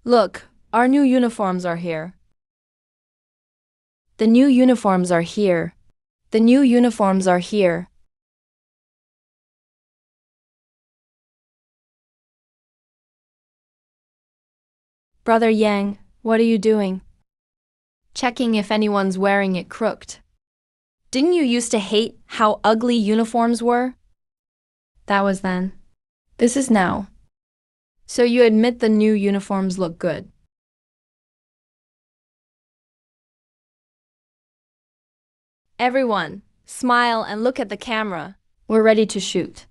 Look, our new uniforms are here. The new uniforms are here. The new uniforms are here. Brother Yang, what are you doing? Checking if anyone's wearing it crooked. Didn't you used to hate how ugly uniforms were? That was then. This is now. So you admit the new uniforms look good. Everyone, smile and look at the camera. We're ready to shoot.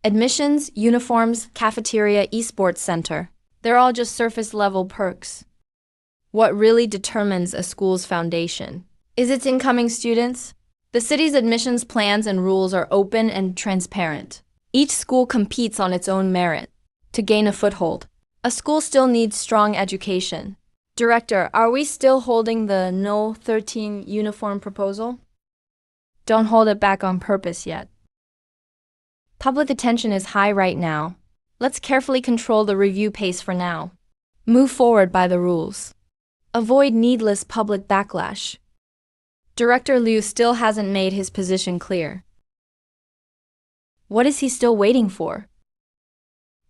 Admissions, uniforms, cafeteria, esports center. They're all just surface-level perks. What really determines a school's foundation is its incoming students. The city's admissions plans and rules are open and transparent. Each school competes on its own merit to gain a foothold. A school still needs strong education. Director, are we still holding the No 13 uniform proposal? Don't hold it back on purpose yet. Public attention is high right now. Let's carefully control the review pace for now. Move forward by the rules. Avoid needless public backlash. Director Liu still hasn't made his position clear. What is he still waiting for?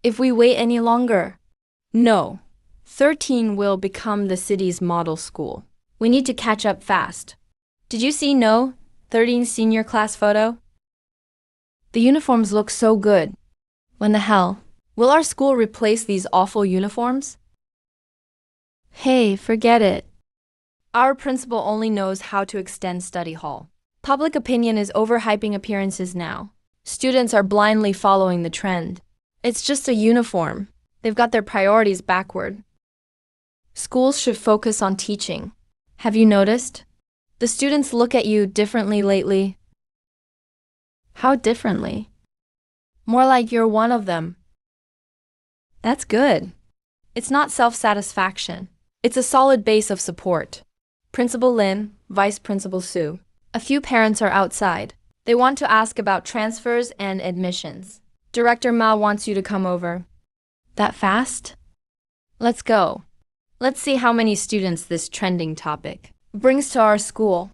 If we wait any longer, No 13 will become the city's model school. We need to catch up fast. Did you see No 13's senior class photo? The uniforms look so good. When the hell? Will our school replace these awful uniforms? Hey, forget it. Our principal only knows how to extend study hall. Public opinion is overhyping appearances now. Students are blindly following the trend. It's just a uniform. They've got their priorities backward. Schools should focus on teaching. Have you noticed? The students look at you differently lately. How differently? More like you're one of them. That's good. It's not self-satisfaction. It's a solid base of support. Principal Lynn, Vice Principal Su. A few parents are outside. They want to ask about transfers and admissions. Director Ma wants you to come over. That fast? Let's go. Let's see how many students this trending topic brings to our school.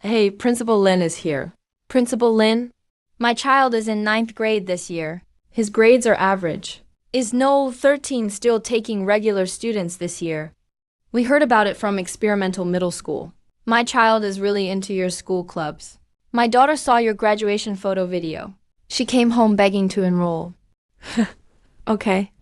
Hey, Principal Lynn is here. Principal Lynn? My child is in 9th grade this year. His grades are average. Is No 13 still taking regular students this year? We heard about it from experimental middle school. My child is really into your school clubs. My daughter saw your graduation photo video. She came home begging to enroll. Okay.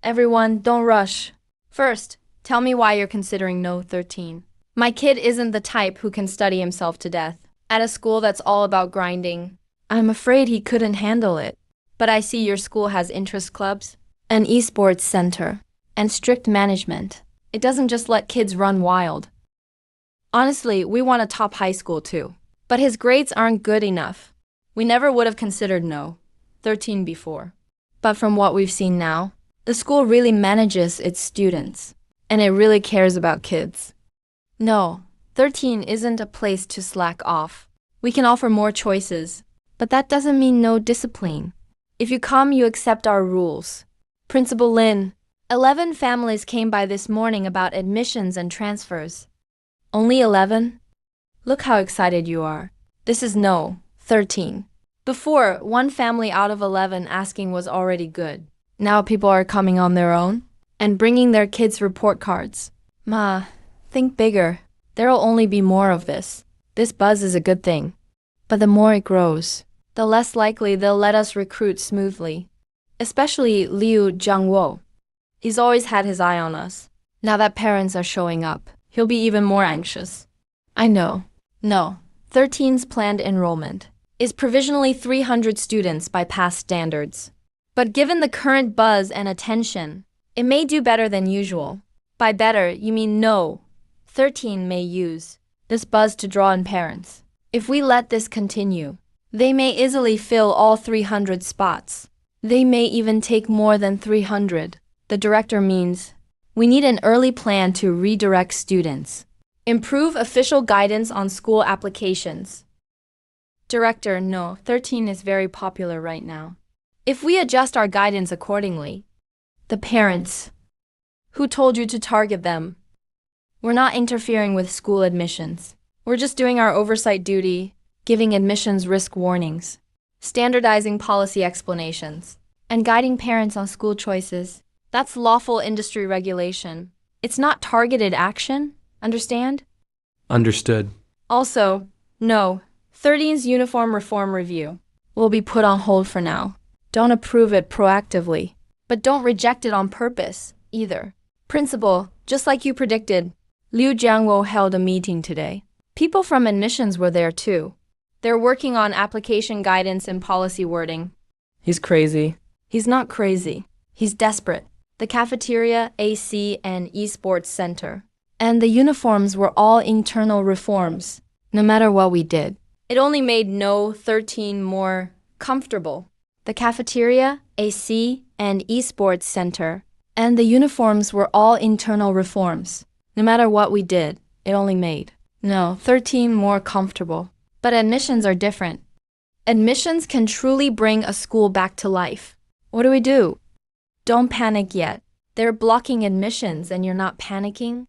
Everyone, don't rush. First, tell me why you're considering No 13. My kid isn't the type who can study himself to death at a school that's all about grinding. I'm afraid he couldn't handle it. But I see your school has interest clubs, an esports center, and strict management. It doesn't just let kids run wild. Honestly, we want a top high school too. But his grades aren't good enough. We never would have considered No 13 before. But from what we've seen now, the school really manages its students, and it really cares about kids. No 13 isn't a place to slack off. We can offer more choices, but that doesn't mean no discipline. If you come, you accept our rules. Principal Lynn, 11 families came by this morning about admissions and transfers. Only 11? Look how excited you are. This is No 13. Before, one family out of 11 asking was already good. Now people are coming on their own and bringing their kids' report cards. Ma, think bigger. There'll only be more of this. This buzz is a good thing. But the more it grows, the less likely they'll let us recruit smoothly. Especially Liu Jiangwo. He's always had his eye on us. Now that parents are showing up, he'll be even more anxious. I know. No 13's planned enrollment is provisionally 300 students by past standards. But given the current buzz and attention, it may do better than usual. By better, you mean No 13 may use this buzz to draw in parents. If we let this continue, They may easily fill all 300 spots. They may even take more than 300. The director means we need an early plan to redirect students. Improve official guidance on school applications. Director, no, 13 is very popular right now. If we adjust our guidance accordingly. The parents. Who told you to target them? We're not interfering with school admissions. We're just doing our oversight duty, giving admissions risk warnings, standardizing policy explanations, and guiding parents on school choices. That's lawful industry regulation. It's not targeted action, understand? Understood. Also, no, 13's uniform reform review will be put on hold for now. Don't approve it proactively, but don't reject it on purpose, either. Principal, just like you predicted, Liu Jiangwo held a meeting today. People from admissions were there too. They're working on application guidance and policy wording. He's crazy. He's not crazy. He's desperate. The cafeteria, AC, and esports center. And the uniforms were all internal reforms, no matter what we did. It only made No. 13 more comfortable. The cafeteria, AC, and esports center, and the uniforms were all internal reforms. No matter what we did, it only made No. 13 more comfortable. But admissions are different. Admissions can truly bring a school back to life. What do we do? Don't panic yet. They're blocking admissions and you're not panicking?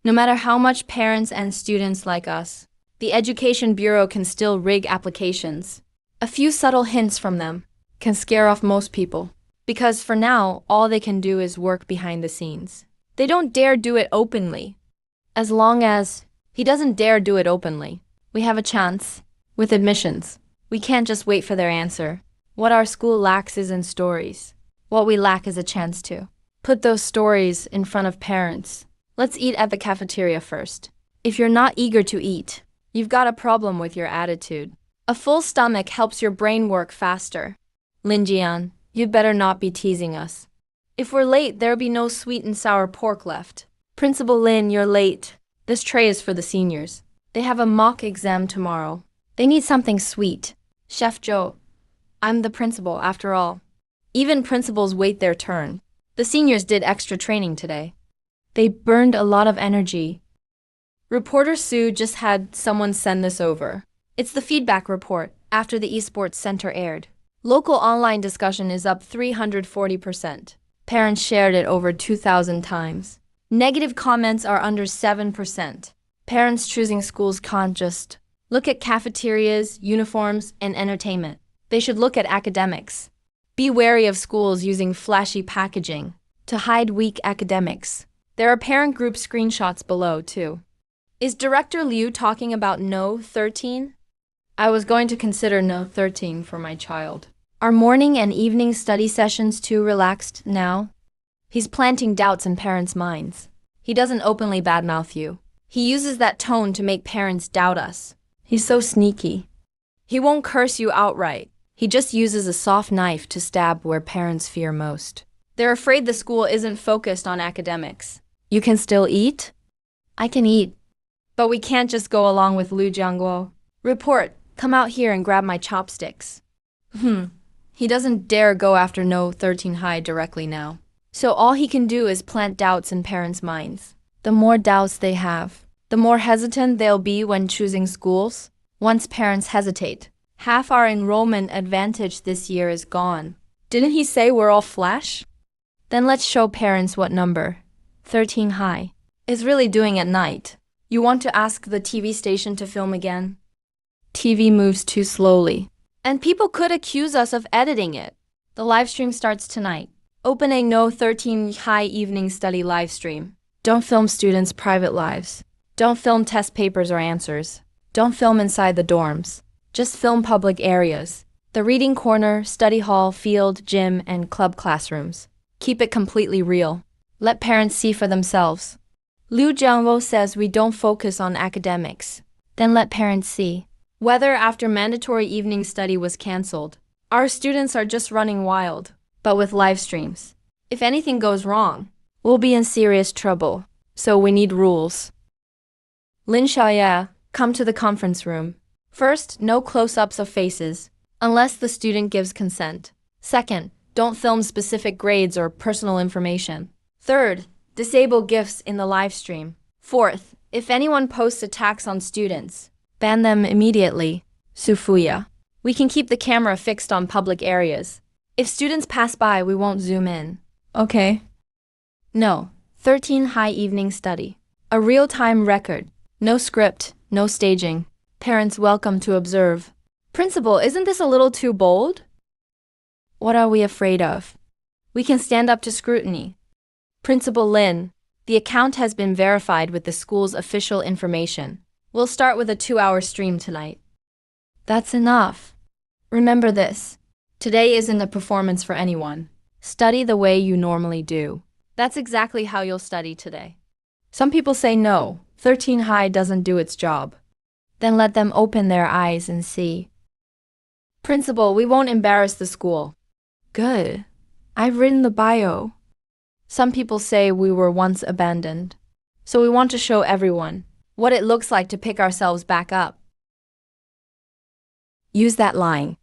No matter how much parents and students like us, the Education Bureau can still rig applications. A few subtle hints from them can scare off most people. Because for now, all they can do is work behind the scenes. They don't dare do it openly. As long as he doesn't dare do it openly, we have a chance. With admissions, we can't just wait for their answer. What our school lacks isn't stories. What we lack is a chance to put those stories in front of parents. Let's eat at the cafeteria first. If you're not eager to eat, you've got a problem with your attitude. A full stomach helps your brain work faster. Lin Jian, you'd better not be teasing us. If we're late, there'll be no sweet and sour pork left. Principal Lynn, you're late. This tray is for the seniors. They have a mock exam tomorrow. They need something sweet. Chef Zhou, I'm the principal after all. Even principals wait their turn. The seniors did extra training today. They burned a lot of energy. Reporter Sue just had someone send this over. It's the feedback report after the esports center aired. Local online discussion is up 340%. Parents shared it over 2,000 times. Negative comments are under 7%. Parents choosing schools can't just look at cafeterias, uniforms, and entertainment. They should look at academics. Be wary of schools using flashy packaging to hide weak academics. There are parent group screenshots below, too. Is Director Liu talking about No. 13? I was going to consider No. 13 for my child. Are morning and evening study sessions too relaxed now? He's planting doubts in parents' minds. He doesn't openly badmouth you. He uses that tone to make parents doubt us. He's so sneaky. He won't curse you outright. He just uses a soft knife to stab where parents fear most. They're afraid the school isn't focused on academics. You can still eat? I can eat. But we can't just go along with Liu Jiangguo. Report, come out here and grab my chopsticks. He doesn't dare go after No. 13 High directly now. So all he can do is plant doubts in parents' minds. The more doubts they have, the more hesitant they'll be when choosing schools. Once parents hesitate, half our enrollment advantage this year is gone. Didn't he say we're all flash? Then let's show parents what number 13 High is really doing at night. You want to ask the TV station to film again? TV moves too slowly. And people could accuse us of editing it. The live stream starts tonight. Opening No. 13 High evening study live stream. Don't film students' private lives. Don't film test papers or answers. Don't film inside the dorms. Just film public areas. The reading corner, study hall, field, gym, and club classrooms. Keep it completely real. Let parents see for themselves. Liu Jiangwo says we don't focus on academics. Then let parents see. Whether after mandatory evening study was cancelled, our students are just running wild. But with live streams, if anything goes wrong, we'll be in serious trouble. So we need rules. Lin Xiao, come to the conference room. First, no close-ups of faces, unless the student gives consent. Second, don't film specific grades or personal information. Third, disable GIFs in the live stream. Fourth, if anyone posts attacks on students, ban them immediately. Sufuya. We can keep the camera fixed on public areas. If students pass by, we won't zoom in. Okay. No. 13 High Evening Study. A real-time record. No script, no staging. Parents welcome to observe. Principal, isn't this a little too bold? What are we afraid of? We can stand up to scrutiny. Principal Lynn, the account has been verified with the school's official information. We'll start with a 2-hour stream tonight. That's enough. Remember this. Today isn't a performance for anyone. Study the way you normally do. That's exactly how you'll study today. Some people say no, 13 High doesn't do its job. Then let them open their eyes and see. Principal, we won't embarrass the school. Good. I've written the bio. Some people say we were once abandoned. So we want to show everyone what it looks like to pick ourselves back up. Use that line.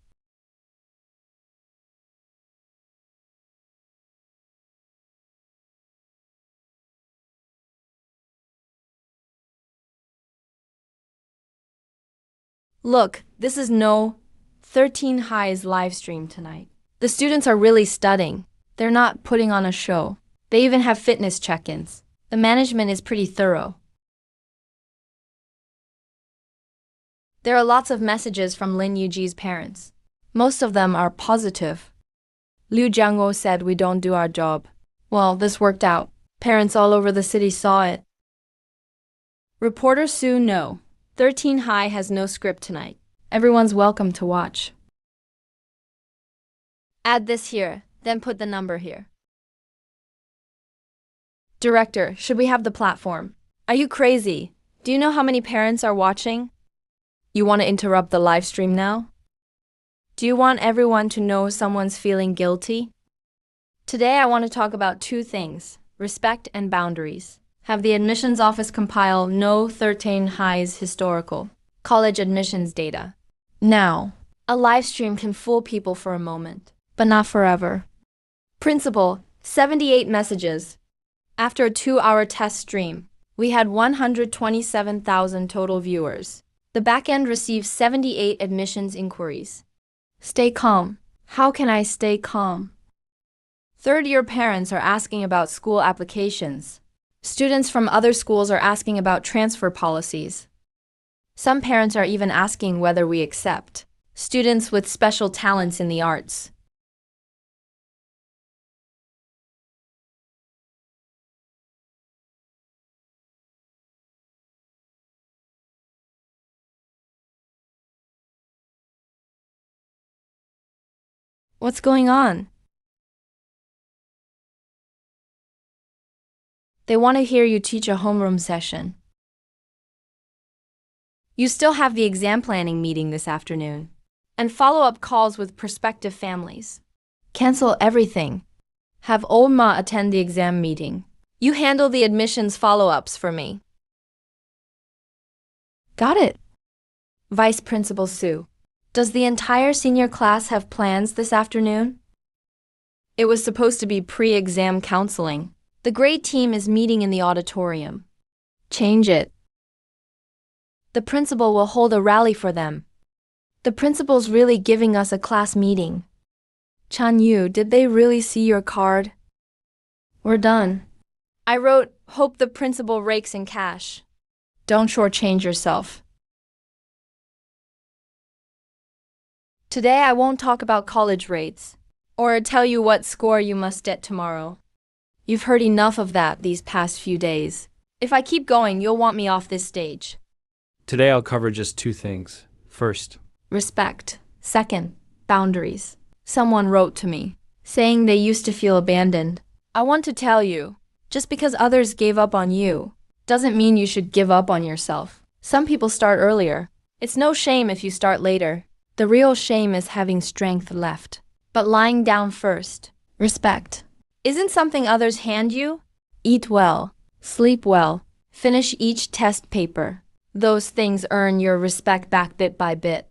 Look, this is no 13 High's live stream tonight. The students are really studying. They're not putting on a show. They even have fitness check-ins. The management is pretty thorough. There are lots of messages from Lin Yuji's parents. Most of them are positive. Liu Jiangguo said we don't do our job. Well, this worked out. Parents all over the city saw it. Reporter Sue, no. 13 High has no script tonight. Everyone's welcome to watch. Add this here, then put the number here. Director, should we have the platform? Are you crazy? Do you know how many parents are watching? You want to interrupt the live stream now? Do you want everyone to know someone's feeling guilty? Today I want to talk about 2 things, respect and boundaries. Have the admissions office compile no 13 High's historical college admissions data. Now, a live stream can fool people for a moment, but not forever. Principal, 78 messages. After a 2-hour test stream, we had 127,000 total viewers. The backend received 78 admissions inquiries. Stay calm. How can I stay calm? Third-year parents are asking about school applications. Students from other schools are asking about transfer policies. Some parents are even asking whether we accept students with special talents in the arts. What's going on? They want to hear you teach a homeroom session. You still have the exam planning meeting this afternoon, and follow-up calls with prospective families. Cancel everything. Have Olma attend the exam meeting. You handle the admissions follow-ups for me. Got it. Vice Principal Sue. Does the entire senior class have plans this afternoon? It was supposed to be pre-exam counseling. The grade team is meeting in the auditorium. Change it. The principal will hold a rally for them. The principal's really giving us a class meeting. Chan Yu, did they really see your card? We're done. I wrote, hope the principal rakes in cash. Don't shortchange yourself. Today I won't talk about college rates, or tell you what score you must get tomorrow. You've heard enough of that these past few days. If I keep going, you'll want me off this stage. Today I'll cover just 2 things. First, Respect. Second, boundaries. Someone wrote to me, saying they used to feel abandoned. I want to tell you, just because others gave up on you, doesn't mean you should give up on yourself. Some people start earlier. It's no shame if you start later. The real shame is having strength left, but lying down first. Respect isn't something others hand you. Eat well, sleep well, finish each test paper. Those things earn your respect back bit by bit.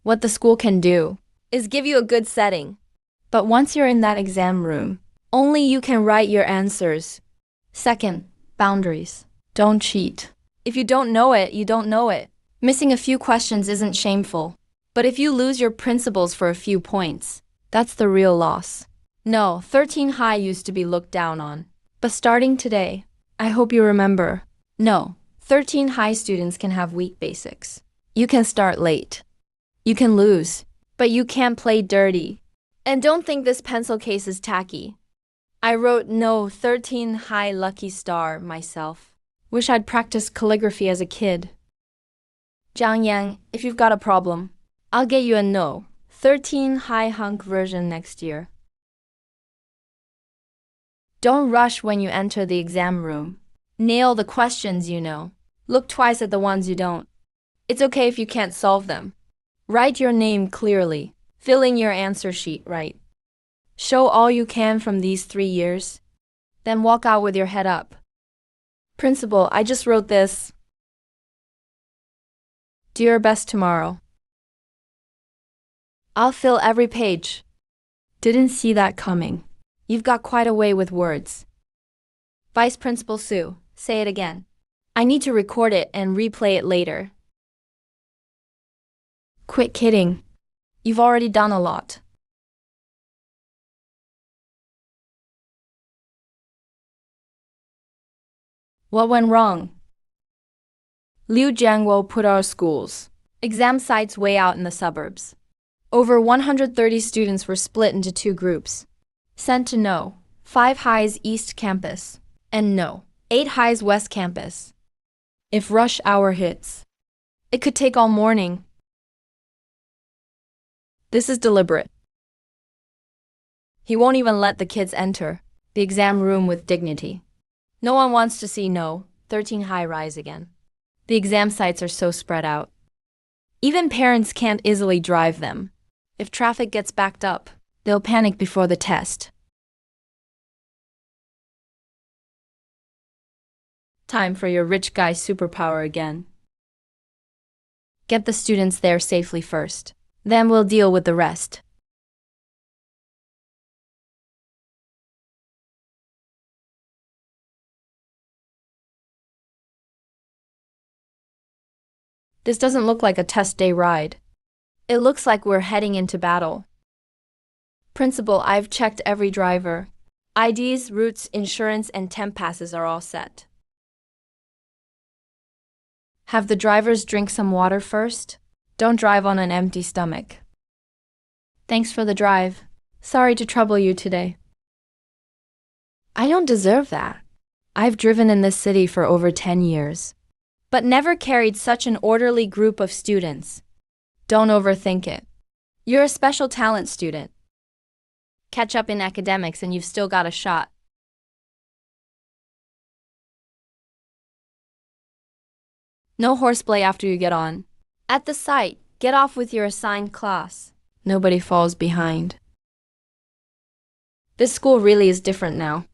What the school can do is give you a good setting. But once you're in that exam room, only you can write your answers. Second, boundaries. Don't cheat. If you don't know it, you don't know it. Missing a few questions isn't shameful. But if you lose your principles for a few points, that's the real loss. No, 13 high used to be looked down on. But starting today, I hope you remember. No, 13 high students can have weak basics. You can start late. You can lose, but you can't play dirty. And don't think this pencil case is tacky. I wrote no 13 high lucky star myself. Wish I'd practiced calligraphy as a kid. Jiang Yang, if you've got a problem, I'll get you a no 13 high hunk version next year. Don't rush when you enter the exam room. Nail the questions you know. Look twice at the ones you don't. It's okay if you can't solve them. Write your name clearly. Fill in your answer sheet right. Show all you can from these 3 years. Then walk out with your head up. Principal, I just wrote this. Do your best tomorrow. I'll fill every page. Didn't see that coming. You've got quite a way with words. Vice Principal Sue, say it again. I need to record it and replay it later. Quit kidding. You've already done a lot. What went wrong? Liu Jiangwo put our schools. Exam sites way out in the suburbs. Over 130 students were split into 2 groups. Sent to no 5 highs East Campus and no 8 highs West Campus. If rush hour hits, it could take all morning. This is deliberate. He won't even let the kids enter the exam room with dignity. No one wants to see no 13 high rise again. The exam sites are so spread out. Even parents can't easily drive them. If traffic gets backed up, they'll panic before the test. Time for your rich guy superpower again. Get the students there safely first. Then we'll deal with the rest. This doesn't look like a test day ride. It looks like we're heading into battle. Principal, I've checked every driver. IDs, routes, insurance, and temp passes are all set. Have the drivers drink some water first. Don't drive on an empty stomach. Thanks for the drive. Sorry to trouble you today. I don't deserve that. I've driven in this city for over 10 years, but never carried such an orderly group of students. Don't overthink it. You're a special talent student. Catch up in academics and you've still got a shot. No horseplay after you get on. At the site, get off with your assigned class. Nobody falls behind. This school really is different now.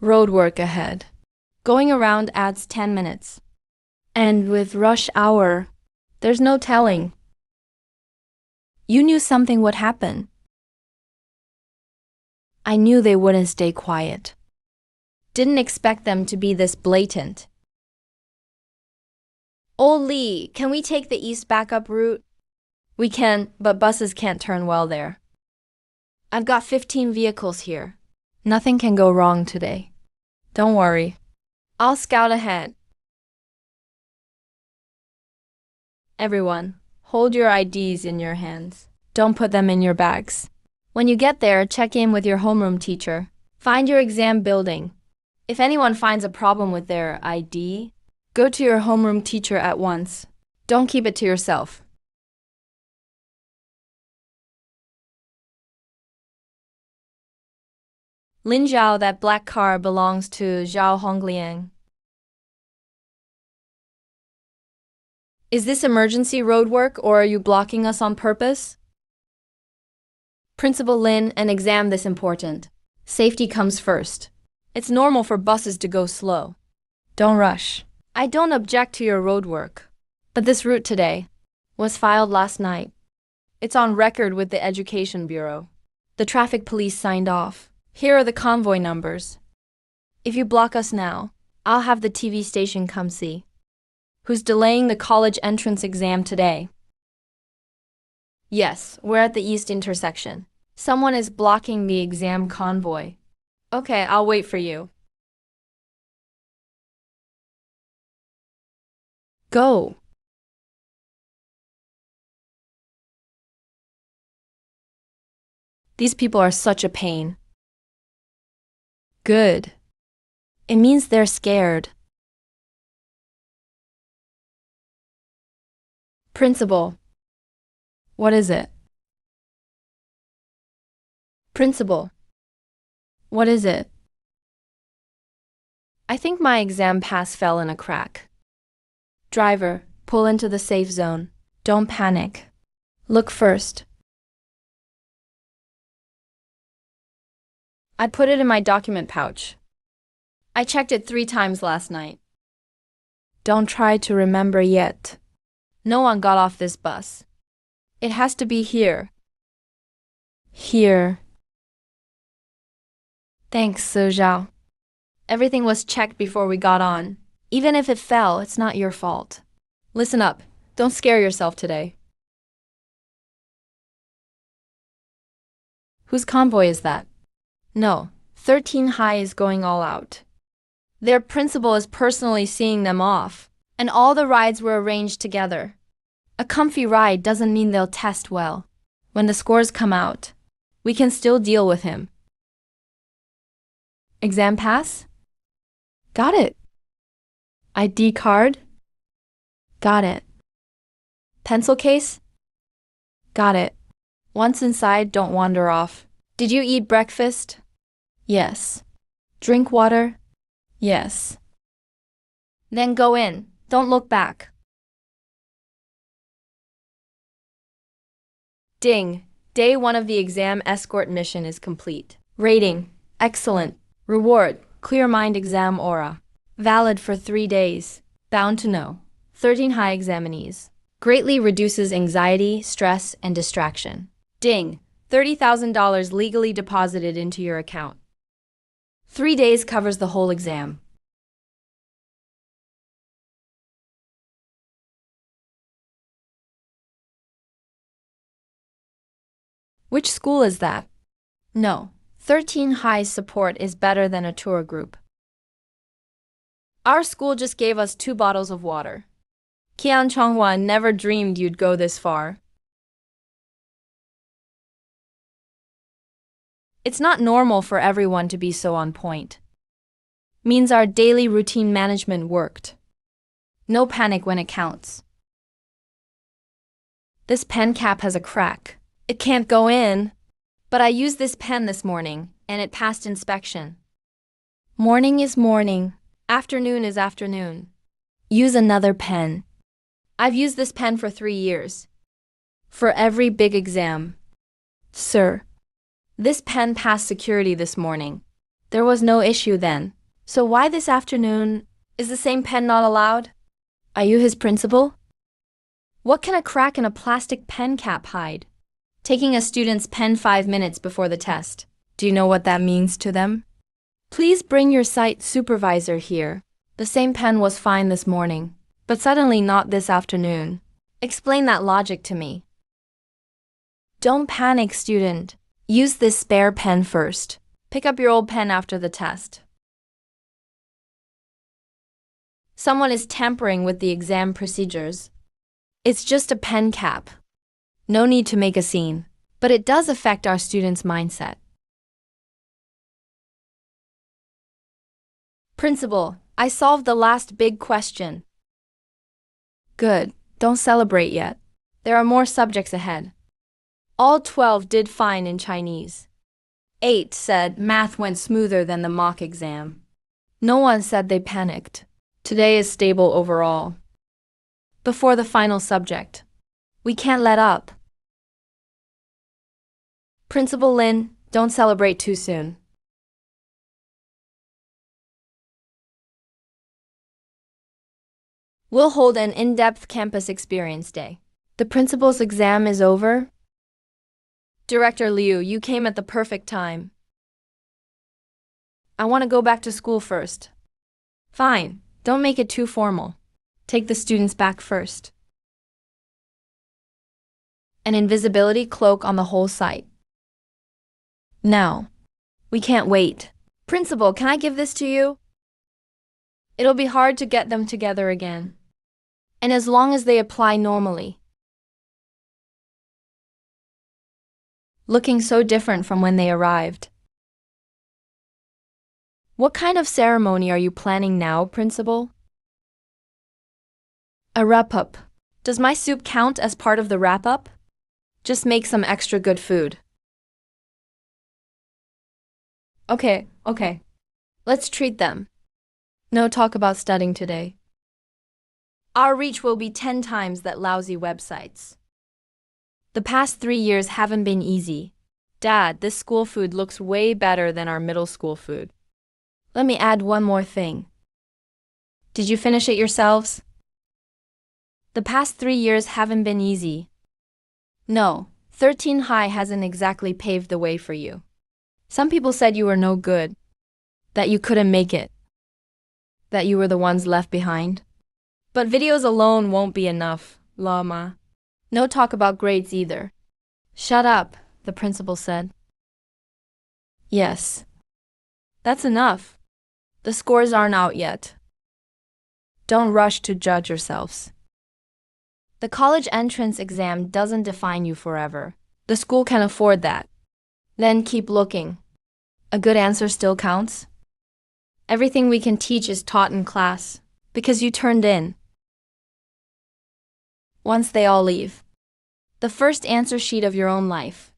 Road work ahead. Going around adds 10 minutes. And with rush hour, there's no telling. You knew something would happen. I knew they wouldn't stay quiet. Didn't expect them to be this blatant. Old Lee, can we take the east backup route? We can, but buses can't turn well there. I've got 15 vehicles here. Nothing can go wrong today. Don't worry. I'll scout ahead. Everyone, hold your IDs in your hands. Don't put them in your bags. When you get there, check in with your homeroom teacher. Find your exam building. If anyone finds a problem with their ID, go to your homeroom teacher at once. Don't keep it to yourself. Lin Xiao, that black car belongs to Xiao Hongliang. Is this emergency road work or are you blocking us on purpose? Principal Lynn, an exam this important. Safety comes first. It's normal for buses to go slow. Don't rush. I don't object to your road work. But this route today was filed last night. It's on record with the Education Bureau. The traffic police signed off. Here are the convoy numbers. If you block us now, I'll have the TV station come see. Who's delaying the college entrance exam today? Yes, we're at the east intersection. Someone is blocking the exam convoy. Okay, I'll wait for you. Go. These people are such a pain. Good. It means they're scared. Principal. What is it? Principal. What is it? I think my exam pass fell in a crack. Driver, pull into the safe zone. Don't panic. Look first. I put it in my document pouch. I checked it 3 times last night. Don't try to remember yet. No one got off this bus. It has to be here. Here. Thanks, Xiao. Everything was checked before we got on. Even if it fell, it's not your fault. Listen up. Don't scare yourself today. Whose convoy is that? No, 13 High is going all out. Their principal is personally seeing them off, and all the rides were arranged together. A comfy ride doesn't mean they'll test well. When the scores come out, we can still deal with him. Exam pass? Got it. ID card? Got it. Pencil case? Got it. Once inside, don't wander off. Did you eat breakfast? Yes. Drink water? Yes. Then go in. Don't look back. Ding. Day 1 of the exam escort mission is complete. Rating: excellent. Reward: clear mind exam aura. Valid for 3 days. Bound to know. 13 high examinees. Greatly reduces anxiety, stress, and distraction. Ding. $30,000 legally deposited into your account. 3 days covers the whole exam. Which school is that? No. 13 High's support is better than a tour group. Our school just gave us 2 bottles of water. Qian Changhua never dreamed you'd go this far. It's not normal for everyone to be so on point. Means our daily routine management worked. No panic when it counts. This pen cap has a crack. It can't go in. But I used this pen this morning, and it passed inspection. Morning is morning. Afternoon is afternoon. Use another pen. I've used this pen for 3 years. For every big exam. Sir. This pen passed security this morning. There was no issue then. So why this afternoon? Is the same pen not allowed? Are you his principal? What can a crack in a plastic pen cap hide? Taking a student's pen 5 minutes before the test. Do you know what that means to them? Please bring your site supervisor here. The same pen was fine this morning, but suddenly not this afternoon. Explain that logic to me. Don't panic, student. Use this spare pen first. Pick up your old pen after the test. Someone is tampering with the exam procedures. It's just a pen cap. No need to make a scene, but it does affect our students' mindset. Principal, I solved the last big question. Good, don't celebrate yet. There are more subjects ahead. All 12 did fine in Chinese. 8 said math went smoother than the mock exam. No one said they panicked. Today is stable overall. Before the final subject. We can't let up. Principal Lynn, don't celebrate too soon. We'll hold an in-depth campus experience day. The principal's exam is over. Director Liu, you came at the perfect time. I want to go back to school first. Fine, don't make it too formal. Take the students back first. An invisibility cloak on the whole site. Now. We can't wait. Principal, can I give this to you? It'll be hard to get them together again. And as long as they apply normally. Looking so different from when they arrived. What kind of ceremony are you planning now, Principal? A wrap-up. Does my soup count as part of the wrap-up? Just make some extra good food. Okay. Let's treat them. No talk about studying today. Our reach will be 10 times that lousy websites. The past 3 years haven't been easy. Dad, this school food looks way better than our middle school food. Let me add one more thing. Did you finish it yourselves? The past 3 years haven't been easy. No, 13 high hasn't exactly paved the way for you. Some people said you were no good, that you couldn't make it, that you were the ones left behind. But videos alone won't be enough, Lama. No talk about grades either. Shut up, the principal said. Yes. That's enough. The scores aren't out yet. Don't rush to judge yourselves. The college entrance exam doesn't define you forever. The school can afford that. Then keep looking. A good answer still counts. Everything we can teach is taught in class, because you turned in. Once they all leave. The first answer sheet of your own life.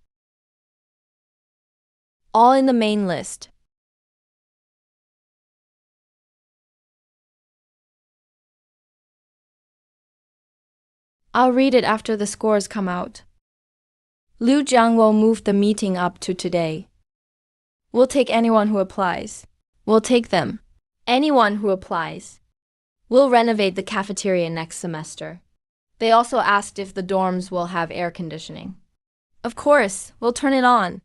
All in the main list. I'll read it after the scores come out. Liu Jiangwo moved the meeting up to today. We'll take anyone who applies. We'll take them. Anyone who applies. We'll renovate the cafeteria next semester. They also asked if the dorms will have air conditioning. Of course, we'll turn it on.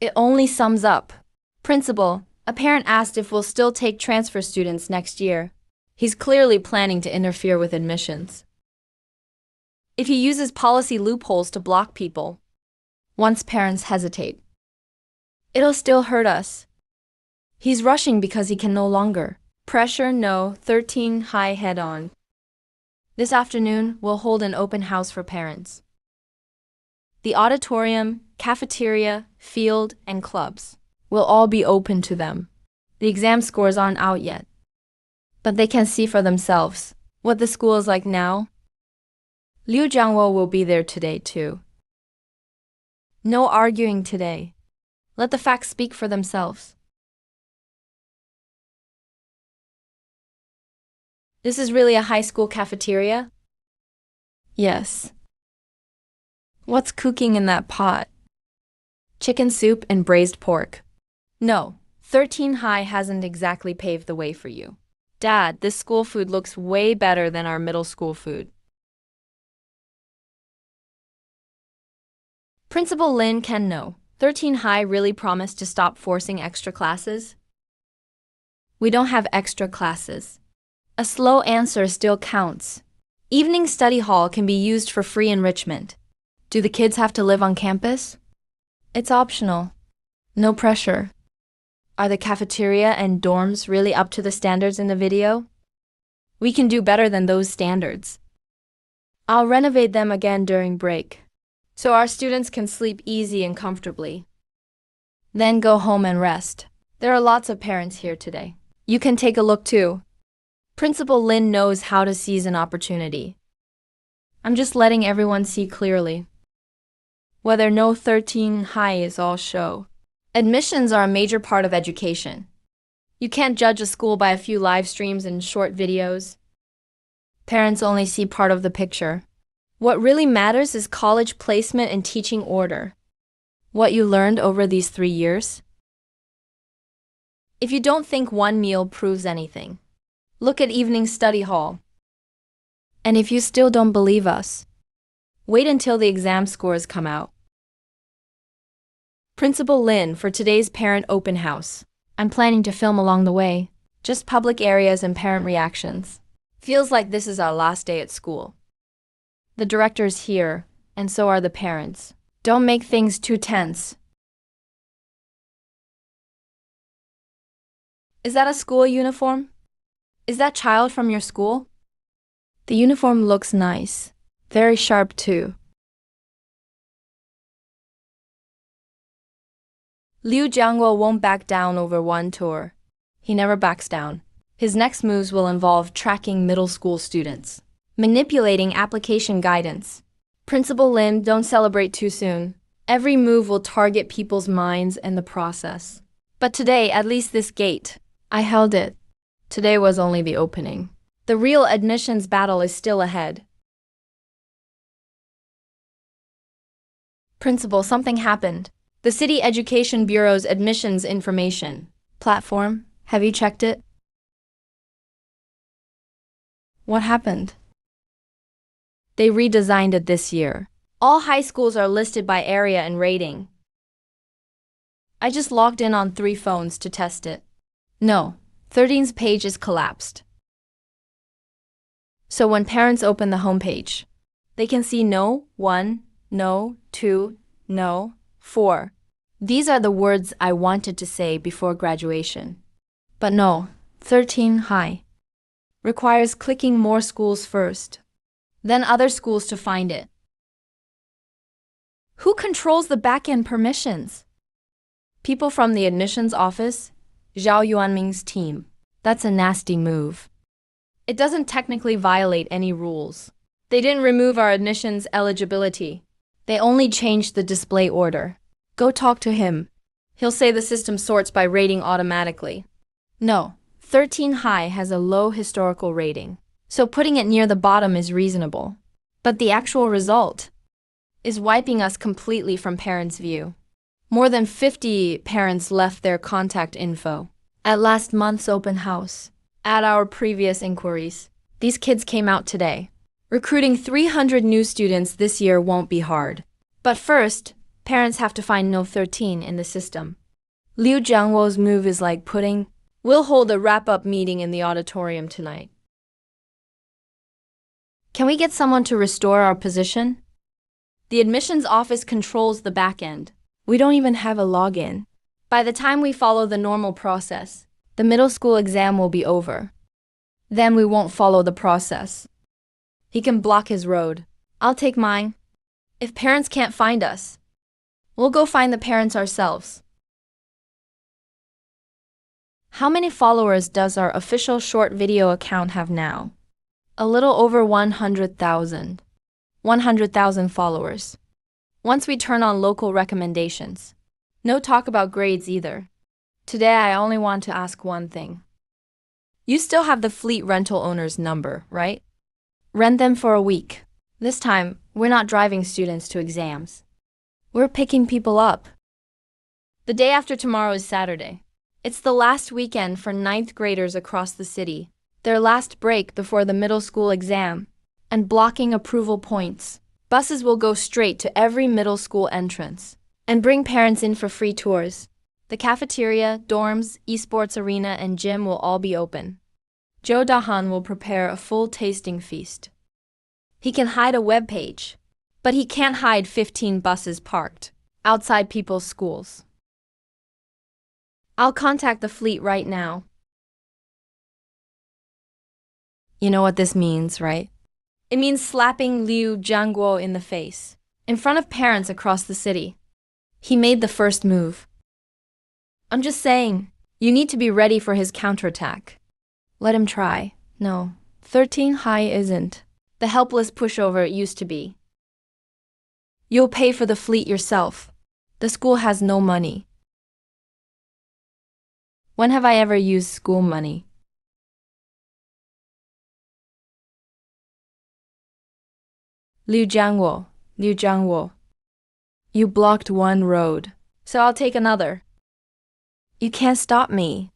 It only sums up. Principal, a parent asked if we'll still take transfer students next year. He's clearly planning to interfere with admissions. If he uses policy loopholes to block people, once parents hesitate, it'll still hurt us. He's rushing because he can no longer. Pressure no, 13 high head on. This afternoon, we'll hold an open house for parents. The auditorium, cafeteria, field, and clubs will all be open to them. The exam scores aren't out yet, but they can see for themselves what the school is like now. Liu Jiangwo will be there today too. No arguing today. Let the facts speak for themselves. This is really a high school cafeteria? Yes. What's cooking in that pot? Chicken soup and braised pork. No, 13 high hasn't exactly paved the way for you. Dad, this school food looks way better than our middle school food. Principal Lynn can know. 13 high really promised to stop forcing extra classes? We don't have extra classes. A slow answer still counts. Evening study hall can be used for free enrichment. Do the kids have to live on campus? It's optional. No pressure. Are the cafeteria and dorms really up to the standards in the video? We can do better than those standards. I'll renovate them again during break, so our students can sleep easy and comfortably. Then go home and rest. There are lots of parents here today. You can take a look too. Principal Lynn knows how to seize an opportunity. I'm just letting everyone see clearly. Whether no 13 high is all show. Admissions are a major part of education. You can't judge a school by a few live streams and short videos. Parents only see part of the picture. What really matters is college placement and teaching order. What you learned over these 3 years. If you don't think one meal proves anything, look at evening study hall. And if you still don't believe us, wait until the exam scores come out. Principal Lynn for today's parent open house. I'm planning to film along the way, just public areas and parent reactions. Feels like this is our last day at school. The director's here, and so are the parents. Don't make things too tense. Is that a school uniform? Is that child from your school? The uniform looks nice. Very sharp too. Liu Jiangguo won't back down over one tour. He never backs down. His next moves will involve tracking middle school students, manipulating application guidance. Principal Lynn, don't celebrate too soon. Every move will target people's minds and the process. But today, at least this gate, I held it. Today was only the opening. The real admissions battle is still ahead. Principal, something happened. The City Education Bureau's admissions information platform, have you checked it? What happened? They redesigned it this year. All high schools are listed by area and rating. I just logged in on 3 phones to test it. No, 13's page is collapsed. So when parents open the homepage, they can see no 1, no 2, no 4. These are the words I wanted to say before graduation. But no, 13 high. Requires clicking more schools first, then other schools to find it. Who controls the back-end permissions? People from the admissions office, Xiao Yuanming's team. That's a nasty move. It doesn't technically violate any rules. They didn't remove our admissions eligibility. They only changed the display order. Go talk to him. He'll say the system sorts by rating automatically. No, 13 high has a low historical rating, so putting it near the bottom is reasonable. But the actual result is wiping us completely from parents' view. More than 50 parents left their contact info at last month's open house. At our previous inquiries, these kids came out today. Recruiting 300 new students this year won't be hard. But first, parents have to find no 13 in the system. Liu Jiangguo's move is like pudding. We'll hold a wrap-up meeting in the auditorium tonight. Can we get someone to restore our position? The admissions office controls the back end. We don't even have a login. By the time we follow the normal process, the middle school exam will be over. Then we won't follow the process. He can block his road. I'll take mine. If parents can't find us, we'll go find the parents ourselves. How many followers does our official short video account have now? A little over 100,000. 100,000 followers. Once we turn on local recommendations. No talk about grades either. Today I only want to ask one thing. You still have the fleet rental owner's number, right? Rent them for a week. This time, we're not driving students to exams. We're picking people up. The day after tomorrow is Saturday. It's the last weekend for 9th graders across the city. Their last break before the middle school exam. And blocking approval points. Buses will go straight to every middle school entrance. And bring parents in for free tours. The cafeteria, dorms, esports arena, and gym will all be open. Joe Dahan will prepare a full tasting feast. He can hide a web page, but he can't hide 15 buses parked outside people's schools. I'll contact the fleet right now. You know what this means, right? It means slapping Liu Jiangguo in the face, in front of parents across the city. He made the first move. I'm just saying, you need to be ready for his counterattack. Let him try. No, 13 high isn't the helpless pushover it used to be. You'll pay for the fleet yourself. The school has no money. When have I ever used school money? Liu Jiangguo. You blocked one road, so I'll take another. You can't stop me.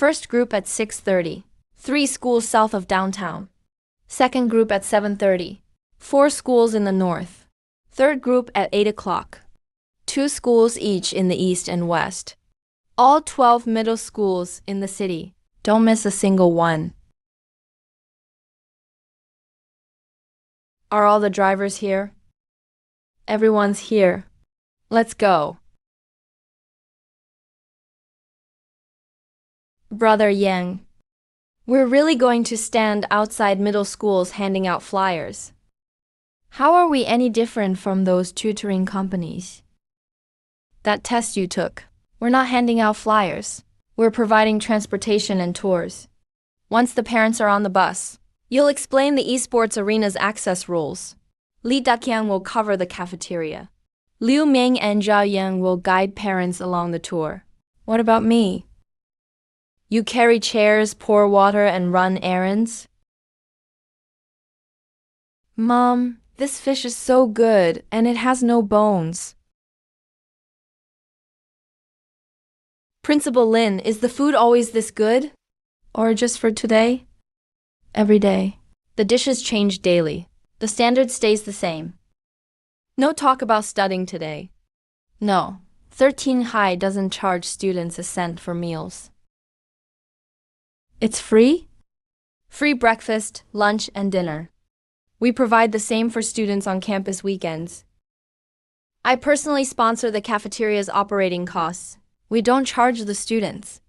First group at 6:30. 3 schools south of downtown. Second group at 7:30. 4 schools in the north. Third group at 8 o'clock. 2 schools each in the east and west. All 12 middle schools in the city. Don't miss a single one. Are all the drivers here? Everyone's here. Let's go. Brother Yang. We're really going to stand outside middle schools handing out flyers. How are we any different from those tutoring companies? That test you took. We're not handing out flyers. We're providing transportation and tours. Once the parents are on the bus, you'll explain the esports arena's access rules. Li Daqiang will cover the cafeteria. Liu Ming and Zhao Yang will guide parents along the tour. What about me? You carry chairs, pour water, and run errands? Mom, this fish is so good, and it has no bones. Principal Lynn, is the food always this good? Or just for today? Every day. The dishes change daily. The standard stays the same. No talk about studying today. No, 13 High doesn't charge students a cent for meals. It's free? Free breakfast, lunch, and dinner. We provide the same for students on campus weekends. I personally sponsor the cafeteria's operating costs. We don't charge the students.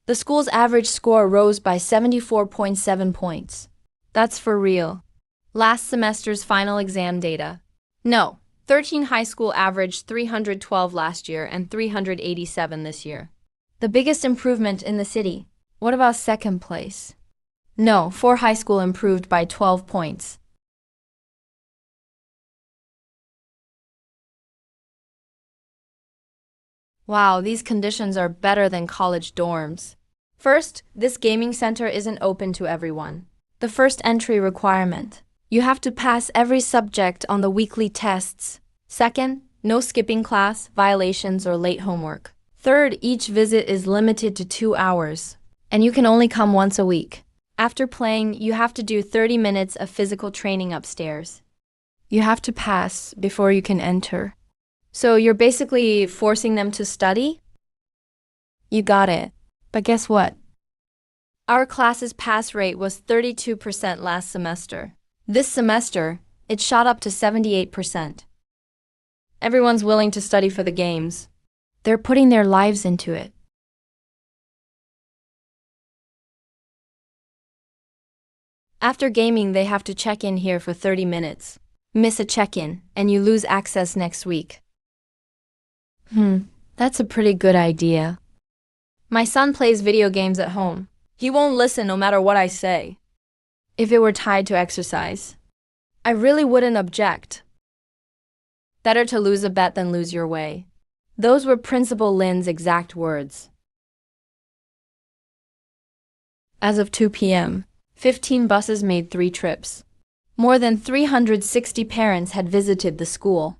The school's average score rose by 74.7 points. That's for real. Last semester's final exam data. No, 13 High School averaged 312 last year and 387 this year. The biggest improvement in the city. What about second place? No, 4 High School improved by 12 points. Wow, these conditions are better than college dorms. First, this gaming center isn't open to everyone. The first entry requirement. You have to pass every subject on the weekly tests. Second, no skipping class, violations, or late homework. Third, each visit is limited to 2 hours. And you can only come once a week. After playing, you have to do 30 minutes of physical training upstairs. You have to pass before you can enter. So you're basically forcing them to study? You got it. But guess what? Our class's pass rate was 32% last semester. This semester, it shot up to 78%. Everyone's willing to study for the games. They're putting their lives into it. After gaming, they have to check in here for 30 minutes. Miss a check-in, and you lose access next week. That's a pretty good idea. My son plays video games at home. He won't listen no matter what I say. If it were tied to exercise, I really wouldn't object. Better to lose a bet than lose your way. Those were Principal Lynn's exact words. As of 2 p.m., 15 buses made 3 trips. More than 360 parents had visited the school.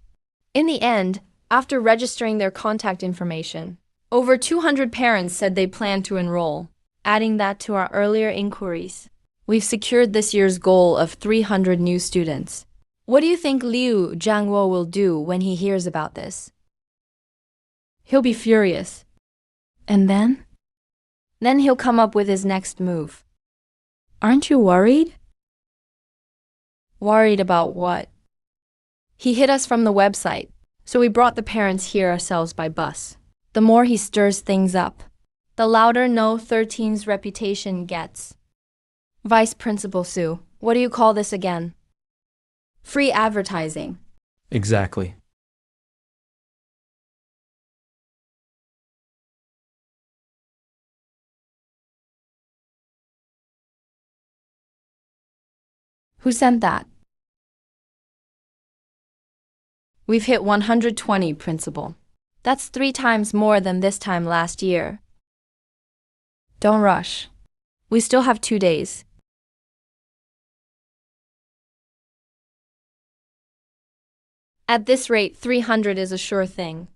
In the end, after registering their contact information, over 200 parents said they plan to enroll. Adding that to our earlier inquiries, we've secured this year's goal of 300 new students. What do you think Liu Jiangwo will do when he hears about this? He'll be furious. And then? Then he'll come up with his next move. Aren't you worried? Worried about what? He hid us from the website, so we brought the parents here ourselves by bus. The more he stirs things up, the louder No 13's reputation gets. Vice Principal Su, what do you call this again? Free advertising. Exactly. Who sent that? We've hit 120, Principal. That's 3 times more than this time last year. Don't rush. We still have 2 days. At this rate, 300 is a sure thing.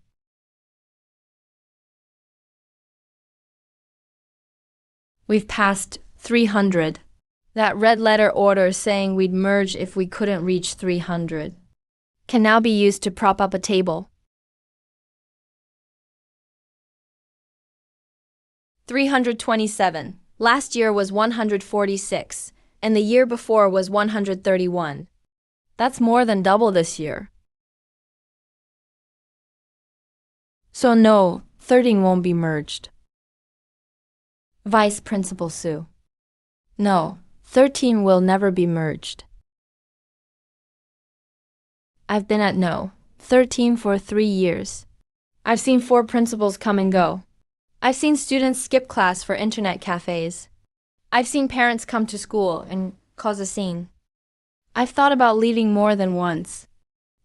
We've passed 300. That red letter order saying we'd merge if we couldn't reach 300 can now be used to prop up a table. 327. Last year was 146, and the year before was 131. That's more than double this year. So no, 13 won't be merged. Vice Principal Sue. No, 13 will never be merged. I've been at no, 13 for 3 years. I've seen 4 principals come and go. I've seen students skip class for internet cafes. I've seen parents come to school and cause a scene. I've thought about leaving more than once.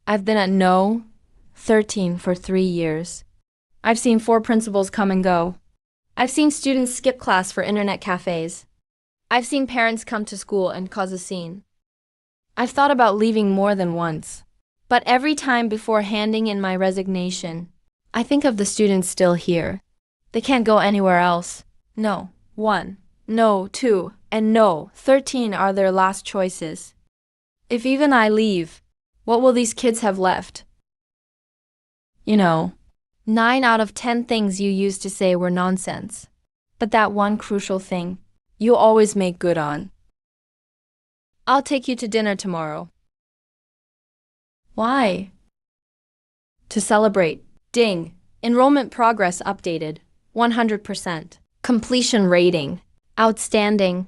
I've been at no, 13 for 3 years. I've seen 4 principals come and go. I've seen students skip class for internet cafes. I've seen parents come to school and cause a scene. I've thought about leaving more than once. But every time before handing in my resignation, I think of the students still here. They can't go anywhere else. No, 1, no, 2, and no, 13 are their last choices. If even I leave, what will these kids have left? You know, 9 out of 10 things you used to say were nonsense. But that one crucial thing, you always make good on. I'll take you to dinner tomorrow. Why? To celebrate. Ding. Enrollment progress updated. 100%. Completion rating. Outstanding.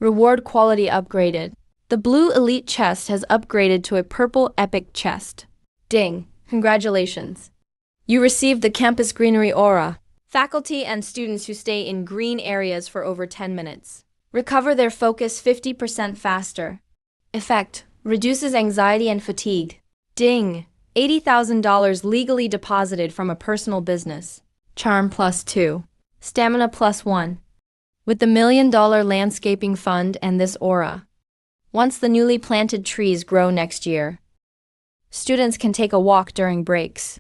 Reward quality upgraded. The blue elite chest has upgraded to a purple epic chest. Ding. Congratulations. You received the campus greenery aura. Faculty and students who stay in green areas for over 10 minutes recover their focus 50% faster. Effect. Reduces anxiety and fatigue. Ding. $80,000 legally deposited from a personal business. Charm +2. Stamina +1. With the $1 million landscaping fund and this aura, once the newly planted trees grow next year, students can take a walk during breaks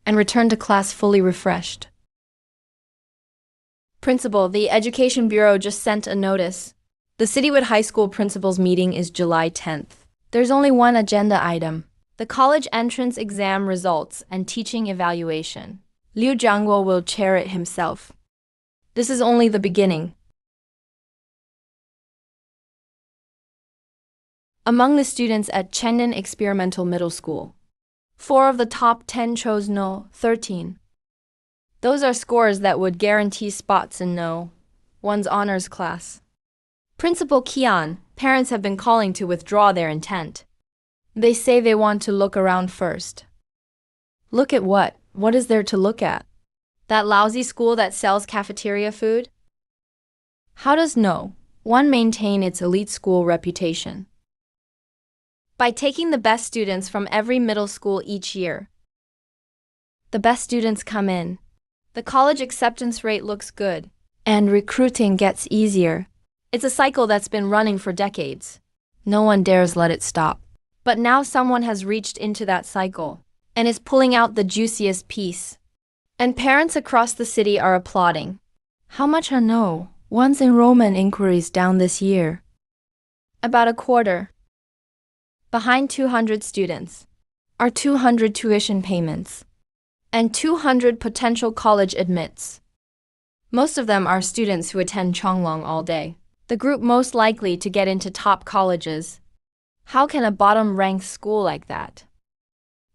and return to class fully refreshed. Principal, the Education Bureau just sent a notice. The Citywood High School principals meeting is July 10th. There's only one agenda item: the college entrance exam results and teaching evaluation. Liu Jiangguo will chair it himself. This is only the beginning. Among the students at Chendon Experimental Middle School, 4 of the top 10 chose no, 13. Those are scores that would guarantee spots in no, one's honors class. Principal Kian, parents have been calling to withdraw their intent. They say they want to look around first. Look at what? What is there to look at? That lousy school that sells cafeteria food? How does no, one maintain its elite school reputation? By taking the best students from every middle school each year. The best students come in. The college acceptance rate looks good, and recruiting gets easier. It's a cycle that's been running for decades. No one dares let it stop. But now someone has reached into that cycle and is pulling out the juiciest piece. And parents across the city are applauding. How much are no, one's enrollment inquiries down this year? About a quarter. Behind 200 students are 200 tuition payments and 200 potential college admits. Most of them are students who attend Chonglong all day, the group most likely to get into top colleges. How can a bottom-ranked school like that?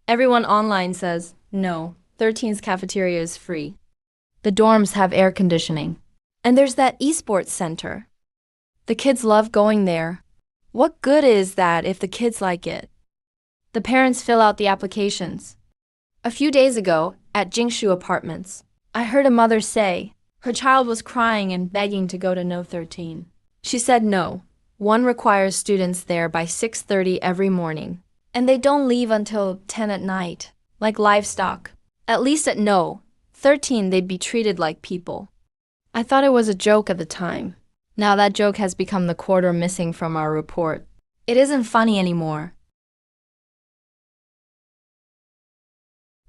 Everyone online says, no, 13's cafeteria is free. The dorms have air conditioning. And there's that esports center. The kids love going there. What good is that if the kids like it? The parents fill out the applications. A few days ago, at Jingshu Apartments, I heard a mother say her child was crying and begging to go to No 13. She said no. One requires students there by 6:30 every morning, and they don't leave until 10 at night, like livestock. At least at No 13 they'd be treated like people. I thought it was a joke at the time. Now that joke has become the quarter missing from our report. It isn't funny anymore.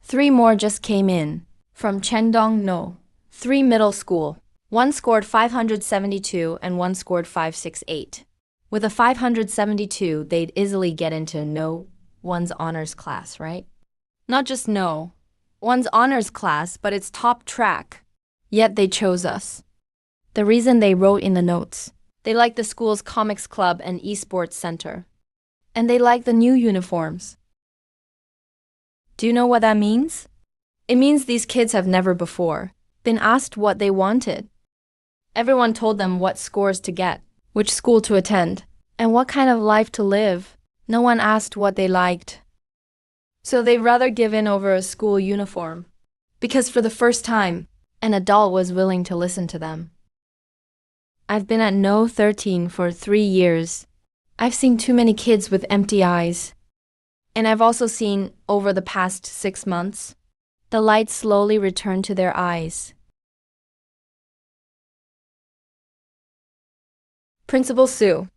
3 more just came in, from Chendong No 3 Middle School. One scored 572 and one scored 568. With a 572, they'd easily get into no one's honors class, right? Not just no one's honors class, but it's top track. Yet they chose us. The reason they wrote in the notes, they like the school's comics club and esports center. And they like the new uniforms. Do you know what that means? It means these kids have never before been asked what they wanted. Everyone told them what scores to get, which school to attend, and what kind of life to live. No one asked what they liked. So they'd rather give in over a school uniform. Because for the first time, an adult was willing to listen to them. I've been at No 13 for 3 years. I've seen too many kids with empty eyes. And I've also seen, over the past 6 months, the light slowly return to their eyes. Principal Sue.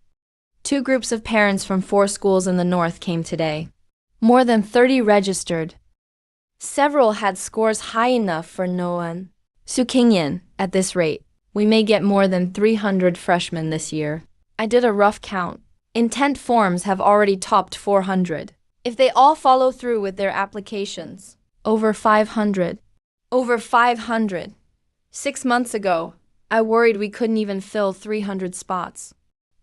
2 groups of parents from 4 schools in the north came today. More than 30 registered. Several had scores high enough for no one. Su Qingyan, at this rate, we may get more than 300 freshmen this year. I did a rough count. Intent forms have already topped 400. If they all follow through with their applications, over 500. Over 500. 6 months ago, I worried we couldn't even fill 300 spots.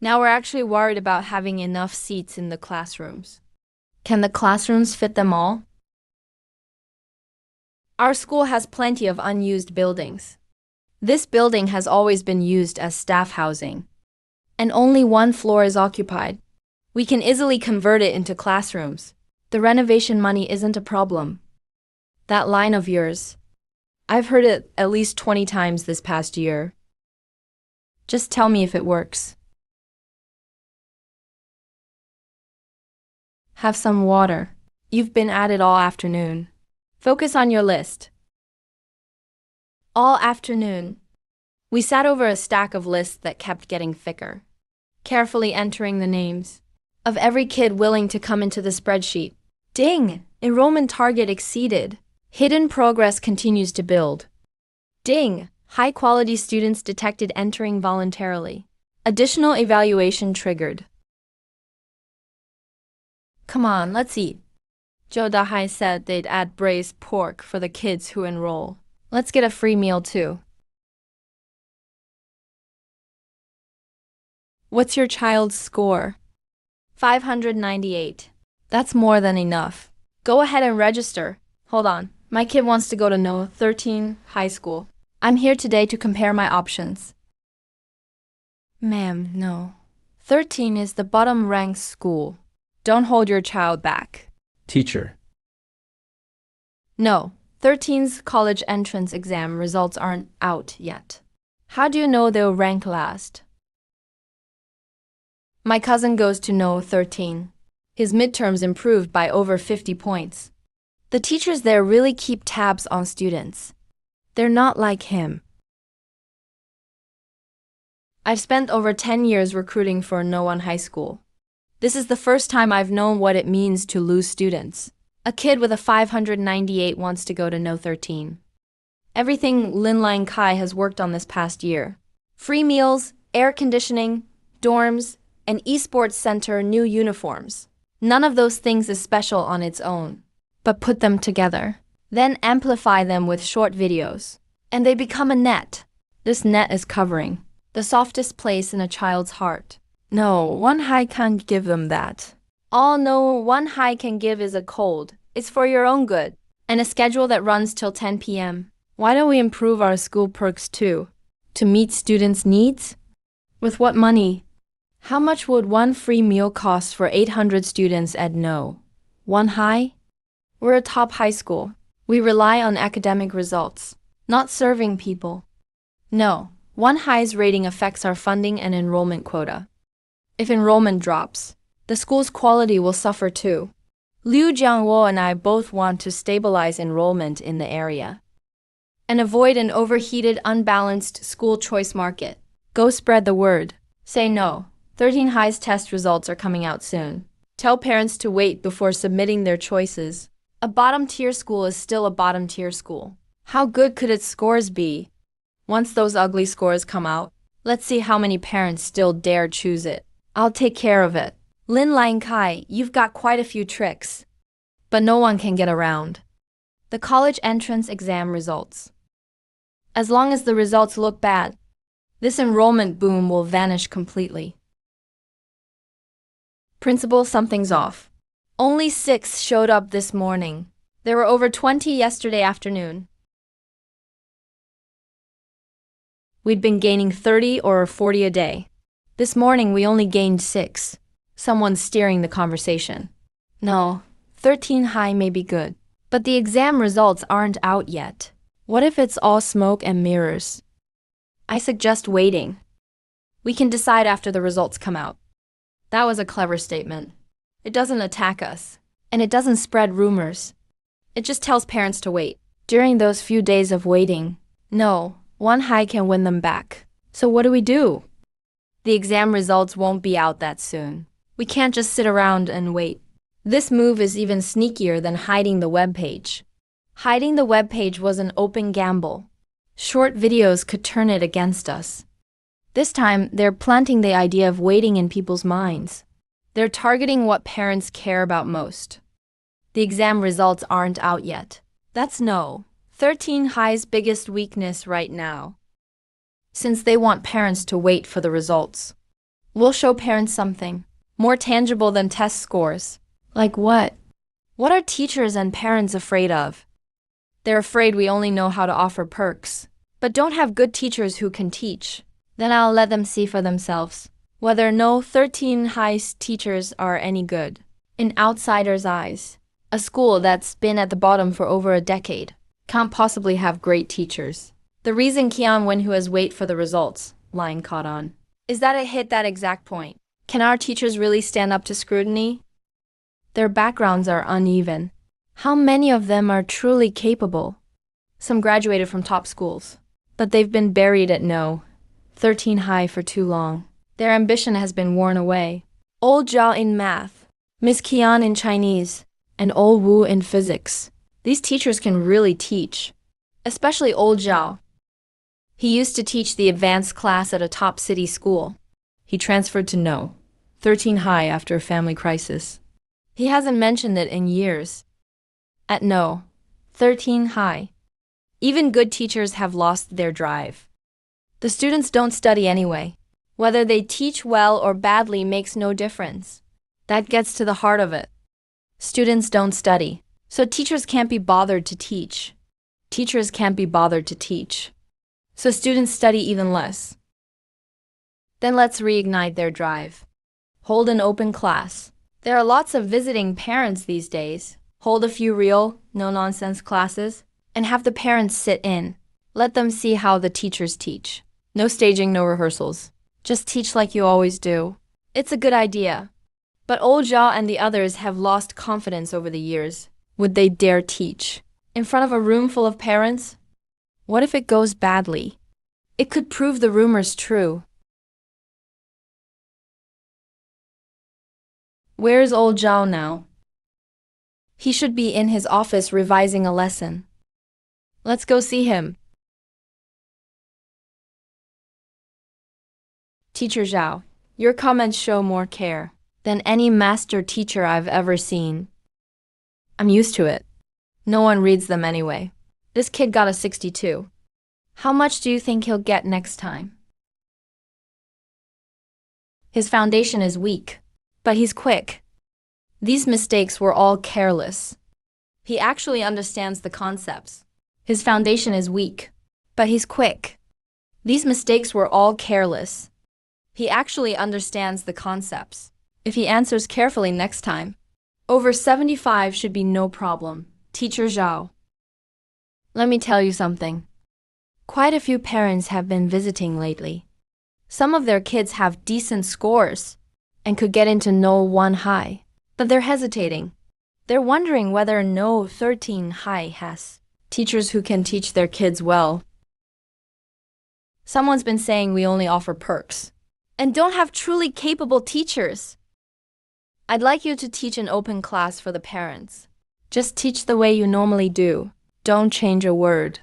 Now we're actually worried about having enough seats in the classrooms. Can the classrooms fit them all? Our school has plenty of unused buildings. This building has always been used as staff housing. And only 1 floor is occupied. We can easily convert it into classrooms. The renovation money isn't a problem. That line of yours, I've heard it at least 20 times this past year. Just tell me if it works. Have some water. You've been at it all afternoon. Focus on your list. All afternoon, we sat over a stack of lists that kept getting thicker, carefully entering the names of every kid willing to come into the spreadsheet. Ding! Enrollment target exceeded. Hidden progress continues to build. Ding! High-quality students detected entering voluntarily. Additional evaluation triggered. Come on, let's eat. Zhou Dahai said they'd add braised pork for the kids who enroll. Let's get a free meal too. What's your child's score? 598. That's more than enough. Go ahead and register. Hold on. My kid wants to go to No 13 high school. I'm here today to compare my options. Ma'am, no. 13 is the bottom-ranked school. Don't hold your child back. Teacher. No, 13's college entrance exam results aren't out yet. How do you know they'll rank last? My cousin goes to No 13. His midterms improved by over 50 points. The teachers there really keep tabs on students. They're not like him. I've spent over 10 years recruiting for No 1 high school. This is the first time I've known what it means to lose students. A kid with a 598 wants to go to No 13. Everything Lin Lang Kai has worked on this past year. Free meals, air conditioning, dorms, an esports center, new uniforms. None of those things is special on its own. But put them together. Then amplify them with short videos. And they become a net. This net is covering the softest place in a child's heart. No, 1 high can't give them that. All No 1 high can give is a cold. It's for your own good. And a schedule that runs till 10 p.m. Why don't we improve our school perks too? To meet students' needs? With what money? How much would 1 free meal cost for 800 students at No 1 high? We're a top high school. We rely on academic results, not serving people. No, 1 high's rating affects our funding and enrollment quota. If enrollment drops, the school's quality will suffer too. Liu Jiangwo and I both want to stabilize enrollment in the area and avoid an overheated, unbalanced school choice market. Go spread the word. Say no. 13 high's test results are coming out soon. Tell parents to wait before submitting their choices. A bottom-tier school is still a bottom-tier school. How good could its scores be? Once those ugly scores come out, let's see how many parents still dare choose it. I'll take care of it. Lin Lang Kai, you've got quite a few tricks. But no one can get around the college entrance exam results. As long as the results look bad, this enrollment boom will vanish completely. Principal, something's off. Only 6 showed up this morning. There were over 20 yesterday afternoon. We'd been gaining 30 or 40 a day. This morning we only gained 6. Someone's steering the conversation. No, 13 high may be good, but the exam results aren't out yet. What if it's all smoke and mirrors? I suggest waiting. We can decide after the results come out. That was a clever statement. It doesn't attack us, and it doesn't spread rumors. It just tells parents to wait. During those few days of waiting, no, one high can win them back. So what do we do? The exam results won't be out that soon. We can't just sit around and wait. This move is even sneakier than hiding the web page. Hiding the web page was an open gamble. Short videos could turn it against us. This time, they're planting the idea of waiting in people's minds. They're targeting what parents care about most. The exam results aren't out yet. That's no. 13 high's biggest weakness right now. Since they want parents to wait for the results. We'll show parents something more tangible than test scores. Like what? What are teachers and parents afraid of? They're afraid we only know how to offer perks, but don't have good teachers who can teach. Then I'll let them see for themselves whether no 13 high teachers are any good. In outsiders' eyes, a school that's been at the bottom for over a decade can't possibly have great teachers. The reason Kian Wenhu has wait for the results, line caught on, is that it hit that exact point. Can our teachers really stand up to scrutiny? Their backgrounds are uneven. How many of them are truly capable? Some graduated from top schools, but they've been buried at no 13 high for too long. Their ambition has been worn away. Old Xiao in math, Miss Kian in Chinese, and Old Wu in physics. These teachers can really teach, especially Old Xiao. He used to teach the advanced class at a top city school. He transferred to no 13 high after a family crisis. He hasn't mentioned it in years. At no 13 high, even good teachers have lost their drive. The students don't study anyway. Whether they teach well or badly makes no difference. That gets to the heart of it. Students don't study, so teachers can't be bothered to teach. Teachers can't be bothered to teach, so students study even less. Then let's reignite their drive. Hold an open class. There are lots of visiting parents these days. Hold a few real, no-nonsense classes, and have the parents sit in. Let them see how the teachers teach. No staging, no rehearsals. Just teach like you always do. It's a good idea. But Old Xiao and the others have lost confidence over the years. Would they dare teach? In front of a room full of parents? What if it goes badly? It could prove the rumors true. Where's Old Xiao now? He should be in his office revising a lesson. Let's go see him. Teacher Xiao, your comments show more care than any master teacher I've ever seen. I'm used to it. No one reads them anyway. This kid got a 62. How much do you think he'll get next time? His foundation is weak, but he's quick. These mistakes were all careless. He actually understands the concepts. His foundation is weak, but he's quick. These mistakes were all careless. He actually understands the concepts. If he answers carefully next time, over 75 should be no problem. Teacher Xiao. Let me tell you something. Quite a few parents have been visiting lately. Some of their kids have decent scores and could get into no 1 high, but they're hesitating. They're wondering whether no 13 high has teachers who can teach their kids well. Someone's been saying we only offer perks and don't have truly capable teachers. I'd like you to teach an open class for the parents. Just teach the way you normally do. Don't change a word.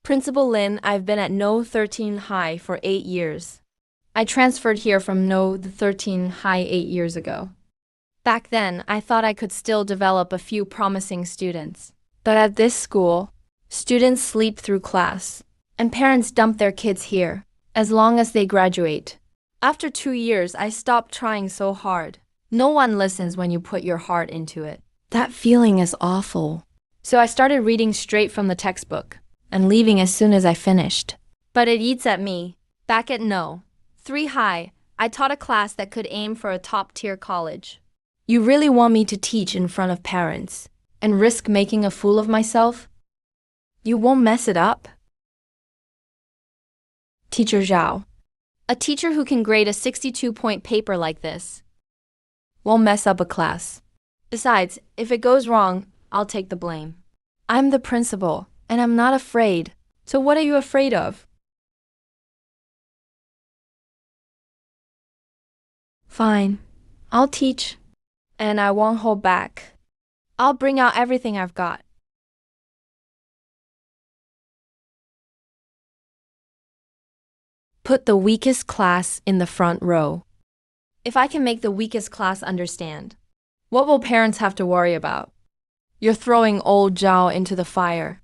Principal Lynn, I've been at No 13 High for 8 years. I transferred here from No 13 High 8 years ago. Back then, I thought I could still develop a few promising students. But at this school, students sleep through class, and parents dump their kids here, as long as they graduate. After 2 years, I stopped trying so hard. No one listens when you put your heart into it. That feeling is awful. So I started reading straight from the textbook, and leaving as soon as I finished. But it eats at me. Back at No. 3 High, I taught a class that could aim for a top-tier college. You really want me to teach in front of parents and risk making a fool of myself? You won't mess it up? Teacher Xiao. A teacher who can grade a 62-point paper like this won't mess up a class. Besides, if it goes wrong, I'll take the blame. I'm the principal, and I'm not afraid. So what are you afraid of? Fine. I'll teach. And I won't hold back. I'll bring out everything I've got. Put the weakest class in the front row. If I can make the weakest class understand, what will parents have to worry about? You're throwing old Xiao into the fire.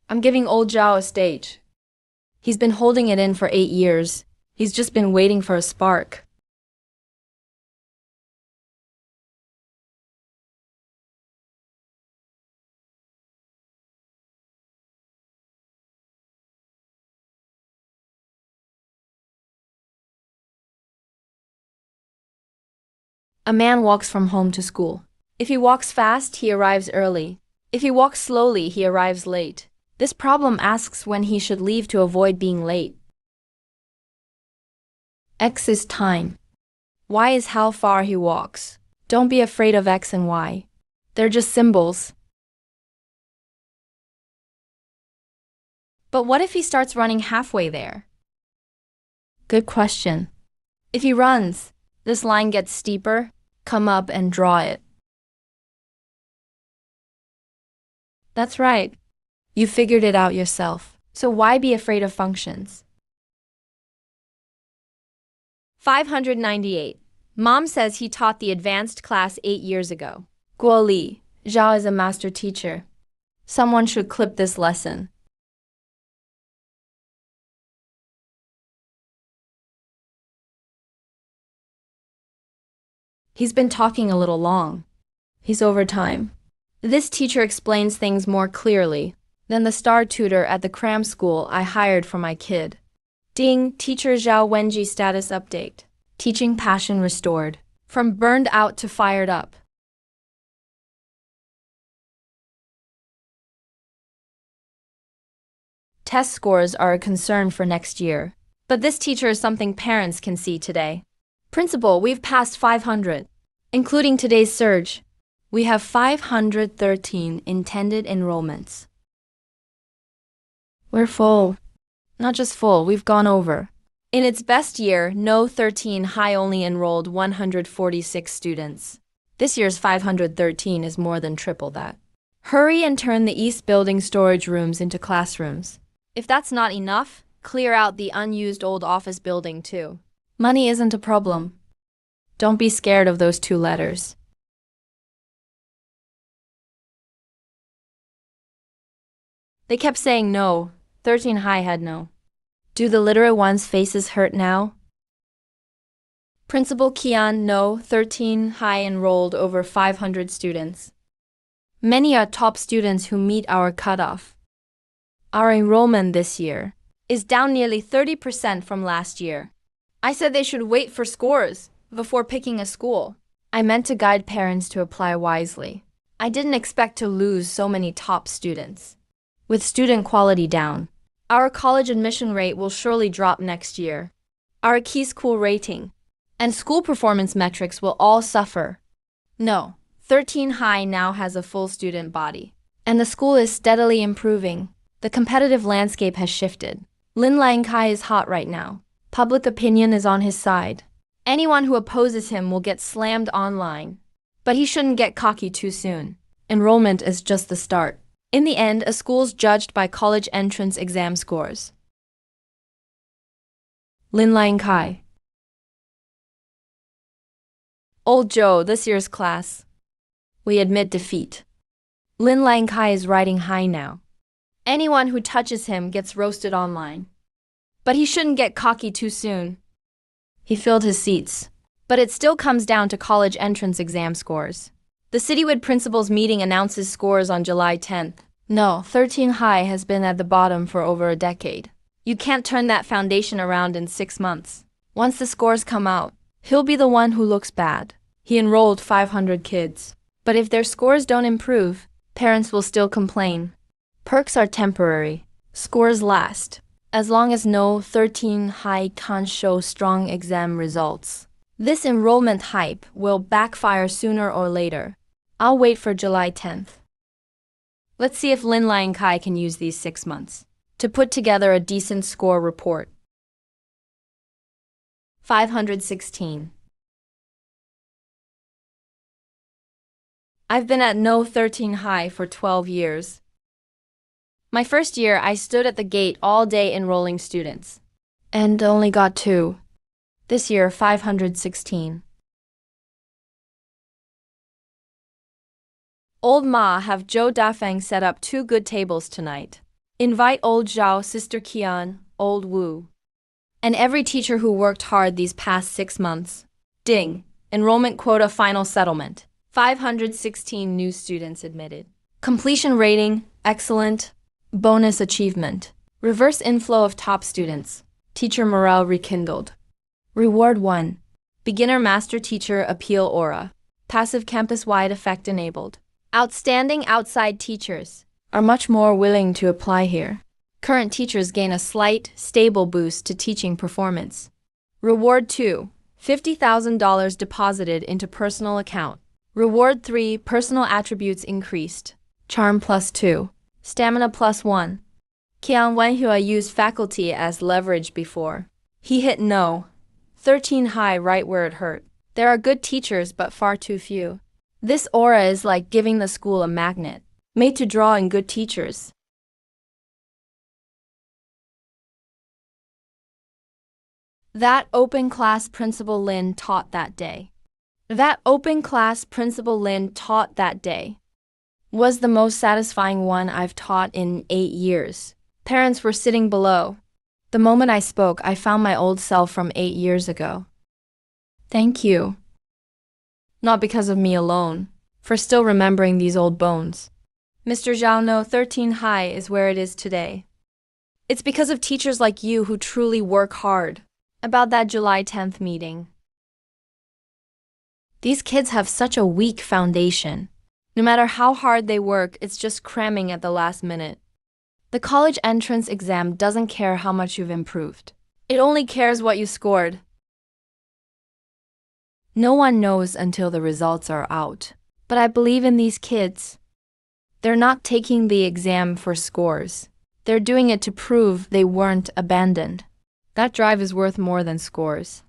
I'm giving old Xiao a stage. He's been holding it in for 8 years. He's just been waiting for a spark. A man walks from home to school. If he walks fast, he arrives early. If he walks slowly, he arrives late. This problem asks when he should leave to avoid being late. X is time. Y is how far he walks. Don't be afraid of X and Y. They're just symbols. But what if he starts running halfway there? Good question. If he runs, this line gets steeper. Come up and draw it. That's right. You figured it out yourself. So why be afraid of functions? 598. Mom says he taught the advanced class 8 years ago. Guo Li, Xiao is a master teacher. Someone should clip this lesson. He's been talking a little long. He's over time. This teacher explains things more clearly than the star tutor at the cram school I hired for my kid. Ding, Teacher Xiao Wenji status update. Teaching passion restored. From burned out to fired up. Test scores are a concern for next year. But this teacher is something parents can see today. Principal, we've passed 500. Including today's surge, we have 513 intended enrollments. We're full. Not just full, we've gone over. In its best year, No 13 High only enrolled 146 students. This year's 513 is more than triple that. Hurry and turn the East Building storage rooms into classrooms. If that's not enough, clear out the unused old office building too. Money isn't a problem. Don't be scared of those 2 letters. They kept saying no. 13 High had no. Do the literate ones' faces hurt now? Principal Kian, No 13 High enrolled over 500 students. Many are top students who meet our cutoff. Our enrollment this year is down nearly 30% from last year. I said they should wait for scores before picking a school. I meant to guide parents to apply wisely. I didn't expect to lose so many top students. With student quality down, our college admission rate will surely drop next year. Our key school rating and school performance metrics will all suffer. No, 13 High now has a full student body, and the school is steadily improving. The competitive landscape has shifted. Lin Lang Kai is hot right now. Public opinion is on his side. Anyone who opposes him will get slammed online. But he shouldn't get cocky too soon. Enrollment is just the start. In the end, a school's judged by college entrance exam scores. Lin Lang Kai. Old Joe, this year's class. We admit defeat. Lin Lang Kai is riding high now. Anyone who touches him gets roasted online. But he shouldn't get cocky too soon. He filled his seats. But it still comes down to college entrance exam scores. The citywide principals meeting announces scores on July 10th. No, 13 High has been at the bottom for over a decade. You can't turn that foundation around in 6 months. Once the scores come out, he'll be the one who looks bad. He enrolled 500 kids. But if their scores don't improve, parents will still complain. Perks are temporary. Scores last. As long as no 13 High can't show strong exam results. This enrollment hype will backfire sooner or later. I'll wait for July 10th. Let's see if Lin Lang Kai can use these 6 months to put together a decent score report. 516. I've been at no 13 High for 12 years. My first year, I stood at the gate all day enrolling students. And only got 2. This year, 516. Old Ma, have Zhou Dafeng set up 2 good tables tonight. Invite old Xiao, Sister Qian, old Wu. And every teacher who worked hard these past 6 months. Ding. Enrollment quota final settlement. 516 new students admitted. Completion rating, excellent. Bonus achievement. Reverse inflow of top students. Teacher morale rekindled. Reward 1. Beginner Master Teacher Appeal Aura. Passive campus-wide effect enabled. Outstanding outside teachers are much more willing to apply here. Current teachers gain a slight, stable boost to teaching performance. Reward 2. $50,000 deposited into personal account. Reward 3. Personal attributes increased. Charm +2. Stamina +1. Qian Wenhua used faculty as leverage before. He hit no. 13 High right where it hurt. There are good teachers but far too few. This aura is like giving the school a magnet, made to draw in good teachers. That open class Principal Lynn taught that day. That open class Principal Lynn taught that day was the most satisfying one I've taught in 8 years. Parents were sitting below. The moment I spoke, I found my old self from 8 years ago. Thank you. Not because of me alone, for still remembering these old bones. Mr. Xiao, no 13 High is where it is today. It's because of teachers like you who truly work hard. About that July 10th meeting. These kids have such a weak foundation. No matter how hard they work, it's just cramming at the last minute. The college entrance exam doesn't care how much you've improved. It only cares what you scored. No one knows until the results are out. But I believe in these kids. They're not taking the exam for scores. They're doing it to prove they weren't abandoned. That drive is worth more than scores.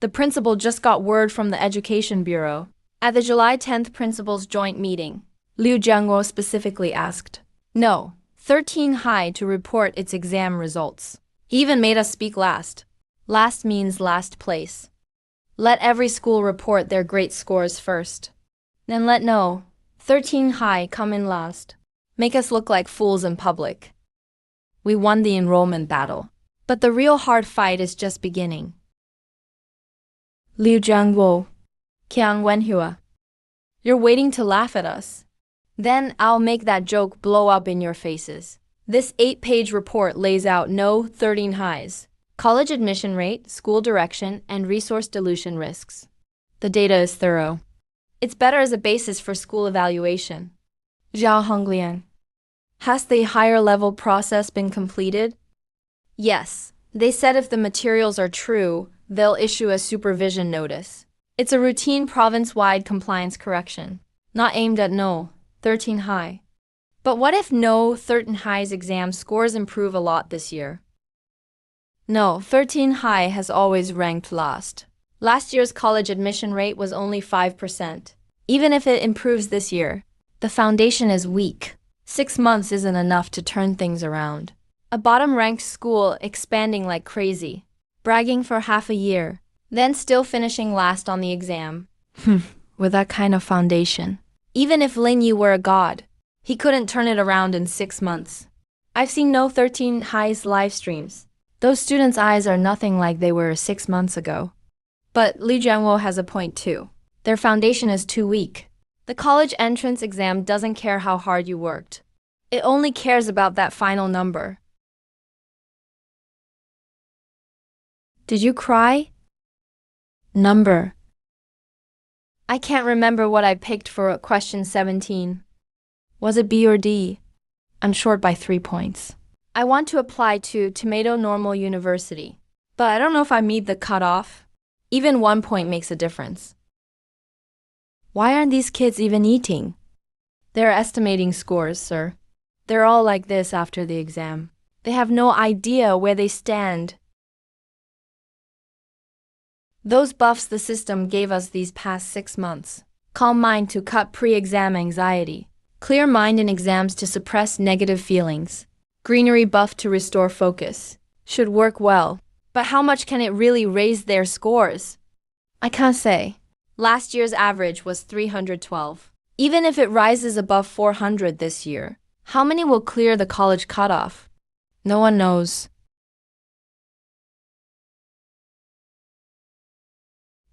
The principal just got word from the Education Bureau. At the July 10th principals' joint meeting, Liu Jiangguo specifically asked, No, 13 High to report its exam results. He even made us speak last. Last means last place. Let every school report their great scores first. Then let no 13 High come in last. Make us look like fools in public. We won the enrollment battle. But the real hard fight is just beginning. Liu Jiangguo, Qiang Wenhua. You're waiting to laugh at us. Then I'll make that joke blow up in your faces. This 8-page report lays out no 13 Highs. College admission rate, school direction, and resource dilution risks. The data is thorough. It's better as a basis for school evaluation. Zhao Hongliang. Has the higher level process been completed? Yes. They said if the materials are true, they'll issue a supervision notice. It's a routine province-wide compliance correction, not aimed at no 13 High. But what if no 13 High's exam scores improve a lot this year? No, 13 High has always ranked last. Last year's college admission rate was only 5%. Even if it improves this year, the foundation is weak. 6 months isn't enough to turn things around. A bottom-ranked school expanding like crazy, bragging for half a year, then still finishing last on the exam. With that kind of foundation. Even if Lin Yu were a god, he couldn't turn it around in 6 months. I've seen no 13 highs live streams. Those students' eyes are nothing like they were 6 months ago. But Li Jianwo has a point too. Their foundation is too weak. The college entrance exam doesn't care how hard you worked. It only cares about that final number. Did you cry? Number. I can't remember what I picked for question 17. Was it B or D? I'm short by 3 points. I want to apply to Tomato Normal University, but I don't know if I meet the cutoff. Even 1 point makes a difference. Why aren't these kids even eating? They're estimating scores, sir. They're all like this after the exam. They have no idea where they stand. Those buffs the system gave us these past 6 months. Calm mind to cut pre-exam anxiety. Clear mind in exams to suppress negative feelings. Greenery buff to restore focus. Should work well. But how much can it really raise their scores? I can't say. Last year's average was 312. Even if it rises above 400 this year, how many will clear the college cutoff? No one knows.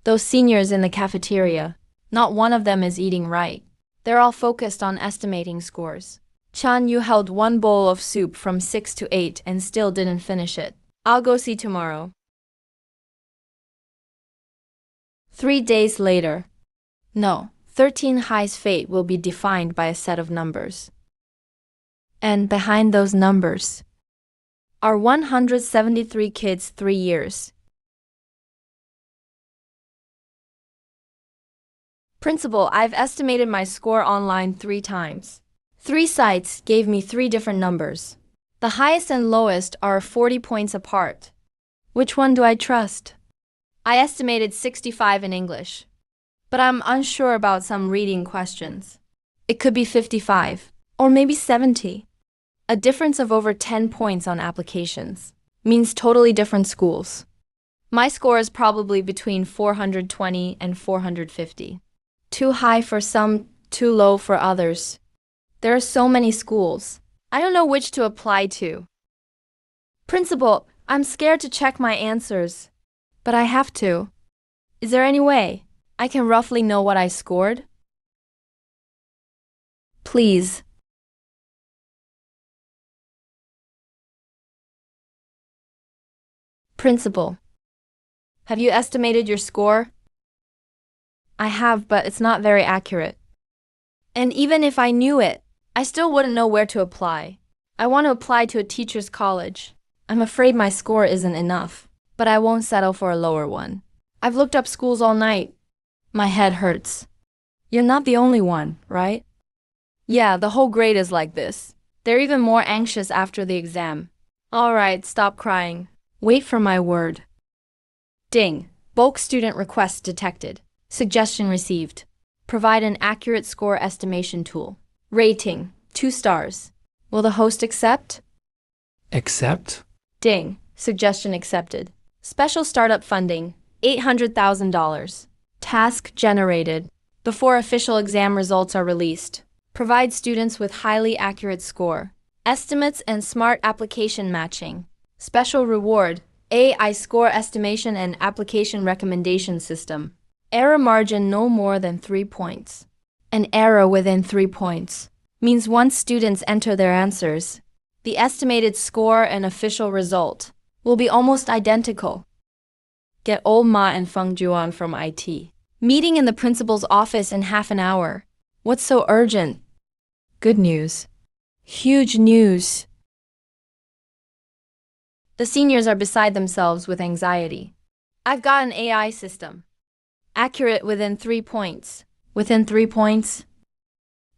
Those seniors in the cafeteria, not one of them is eating right. They're all focused on estimating scores. Chan Yu held 1 bowl of soup from 6 to 8 and still didn't finish it. I'll go see tomorrow. 3 days later. No, 13 high's fate will be defined by a set of numbers. And behind those numbers are 173 kids 3 years. Principal, I've estimated my score online 3 times. 3 sites gave me 3 different numbers. The highest and lowest are 40 points apart. Which one do I trust? I estimated 65 in English, but I'm unsure about some reading questions. It could be 55, or maybe 70. A difference of over 10 points on applications means totally different schools. My score is probably between 420 and 450. Too high for some, too low for others. There are so many schools. I don't know which to apply to. Principal, I'm scared to check my answers. But I have to. Is there any way I can roughly know what I scored? Please. Principal, have you estimated your score? I have, but it's not very accurate. And even if I knew it, I still wouldn't know where to apply. I want to apply to a teacher's college. I'm afraid my score isn't enough, but I won't settle for a lower one. I've looked up schools all night. My head hurts. You're not the only one, right? Yeah, the whole grade is like this. They're even more anxious after the exam. All right, stop crying. Wait for my word. Ding. Bulk student request detected. Suggestion received. Provide an accurate score estimation tool. Rating, 2 stars. Will the host accept? Accept? Ding. Suggestion accepted. Special startup funding, $800,000. Task generated. Before official exam results are released. Provide students with highly accurate score. Estimates and smart application matching. Special reward, AI score estimation and application recommendation system. Error margin no more than 3 points. An error within 3 points means once students enter their answers, the estimated score and official result will be almost identical. Get old Ma and Feng Juan from IT. Meeting in the principal's office in half an hour. What's so urgent? Good news. Huge news. The seniors are beside themselves with anxiety. I've got an AI system. Accurate within 3 points. Within 3 points,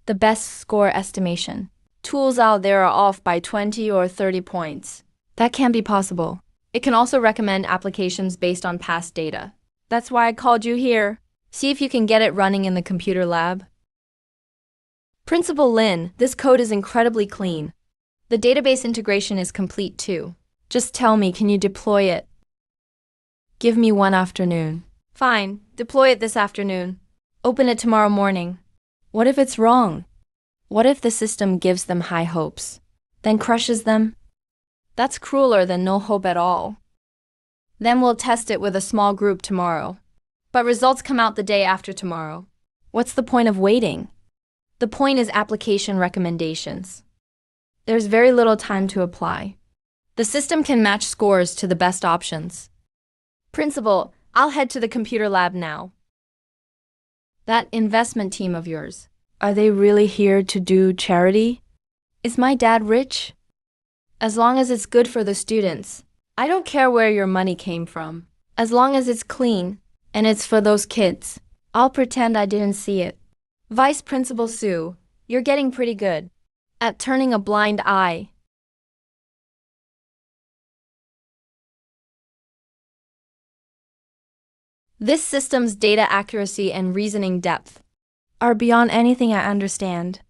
the best score estimation. Tools out there are off by 20 or 30 points. That can't be possible. It can also recommend applications based on past data. That's why I called you here. See if you can get it running in the computer lab. Principal Lynn, this code is incredibly clean. The database integration is complete too. Just tell me, can you deploy it? Give me one afternoon. Fine, deploy it this afternoon. Open it tomorrow morning. What if it's wrong? What if the system gives them high hopes, then crushes them? That's crueler than no hope at all. Then we'll test it with a small group tomorrow. But results come out the day after tomorrow. What's the point of waiting? The point is application recommendations. There's very little time to apply. The system can match scores to the best options. Principal, I'll head to the computer lab now. That investment team of yours, are they really here to do charity? Is my dad rich? As long as it's good for the students, I don't care where your money came from. As long as it's clean, and it's for those kids, I'll pretend I didn't see it. Vice Principal Sue, you're getting pretty good at turning a blind eye. This system's data accuracy and reasoning depth are beyond anything I understand.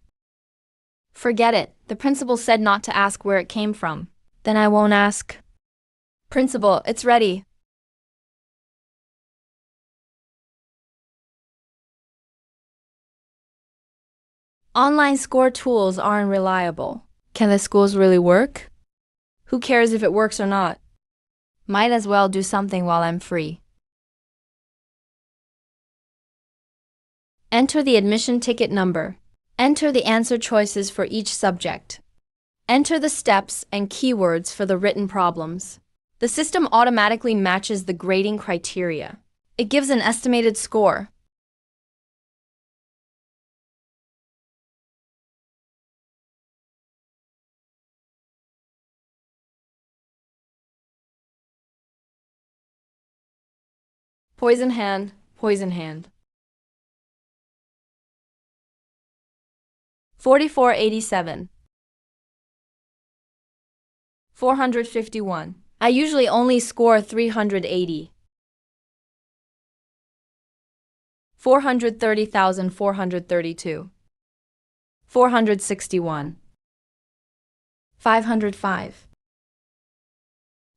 Forget it. The principal said not to ask where it came from. Then I won't ask. Principal, it's ready. Online score tools aren't reliable. Can the schools really work? Who cares if it works or not? Might as well do something while I'm free. Enter the admission ticket number. Enter the answer choices for each subject. Enter the steps and keywords for the written problems. The system automatically matches the grading criteria. It gives an estimated score. Poison hand, poison hand. 4487. 451. I usually only score 380. 430,432. 461. 505.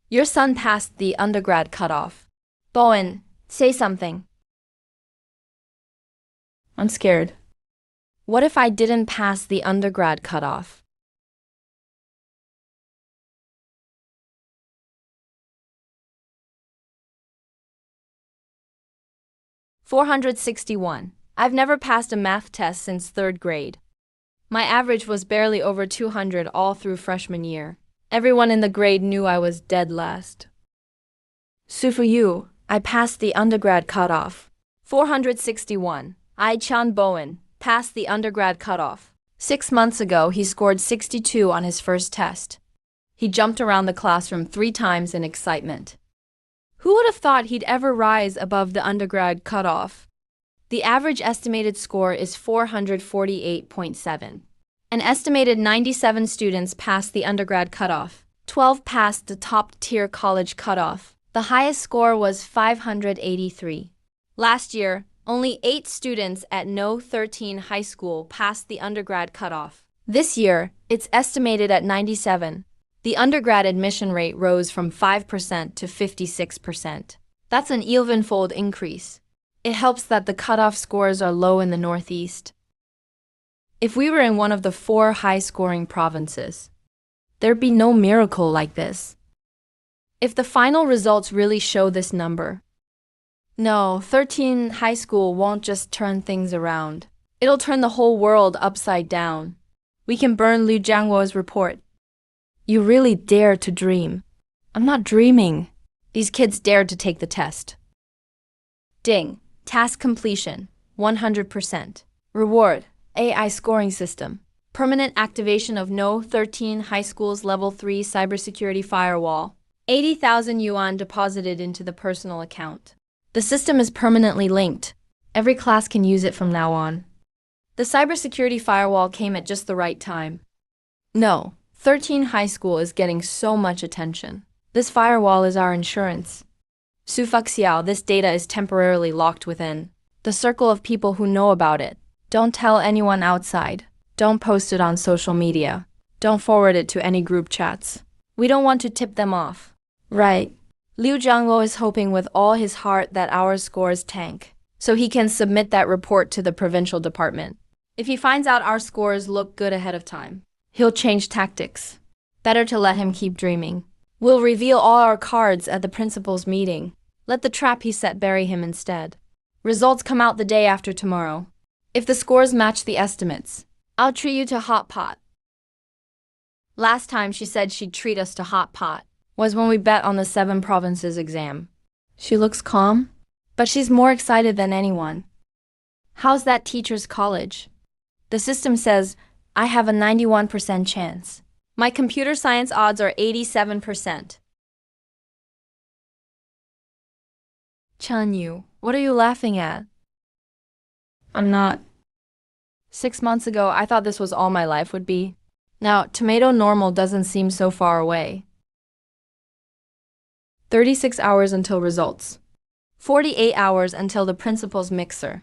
Your son passed the undergrad cutoff. Bowen, say something. I'm scared. What if I didn't pass the undergrad cutoff? $461. I've never passed a math test since 3rd grade. My average was barely over 200 all through freshman year. Everyone in the grade knew I was dead last. For you, I passed the undergrad cutoff. 461. I Chan Bowen passed the undergrad cutoff. 6 months ago, he scored 62 on his first test. He jumped around the classroom 3 times in excitement. Who would have thought he'd ever rise above the undergrad cutoff? The average estimated score is 448.7. An estimated 97 students passed the undergrad cutoff. 12 passed the top-tier college cutoff. The highest score was 583. Last year, only 8 students at No. 13 high school passed the undergrad cutoff. This year, it's estimated at 97. The undergrad admission rate rose from 5% to 56%. That's an evenfold increase. It helps that the cutoff scores are low in the Northeast. If we were in one of the 4 high-scoring provinces, there'd be no miracle like this. If the final results really show this number, no, 13 high school won't just turn things around. It'll turn the whole world upside down. We can burn Liu Jianghuo's report. You really dare to dream. I'm not dreaming. These kids dared to take the test. Ding. Task completion. 100%. Reward. AI scoring system. Permanent activation of No. 13 high school's Level 3 cybersecurity firewall. 80,000 yuan deposited into the personal account. The system is permanently linked. Every class can use it from now on. The cybersecurity firewall came at just the right time. No, 13 high school is getting so much attention. This firewall is our insurance. Xiao, this data is temporarily locked within. The circle of people who know about it. Don't tell anyone outside. Don't post it on social media. Don't forward it to any group chats. We don't want to tip them off. Right. Liu Jiangluo is hoping with all his heart that our scores tank, so he can submit that report to the provincial department. If he finds out our scores look good ahead of time, he'll change tactics. Better to let him keep dreaming. We'll reveal all our cards at the principal's meeting. Let the trap he set bury him instead. Results come out the day after tomorrow. If the scores match the estimates, I'll treat you to hot pot. Last time she said she'd treat us to hot pot was when we bet on the 7 provinces exam. She looks calm, but she's more excited than anyone. How's that teacher's college? The system says I have a 91% chance. My computer science odds are 87%. Chanyu, what are you laughing at? I'm not. 6 months ago, I thought this was all my life would be. Now, tomato normal doesn't seem so far away. 36 hours until results. 48 hours until the principal's mixer.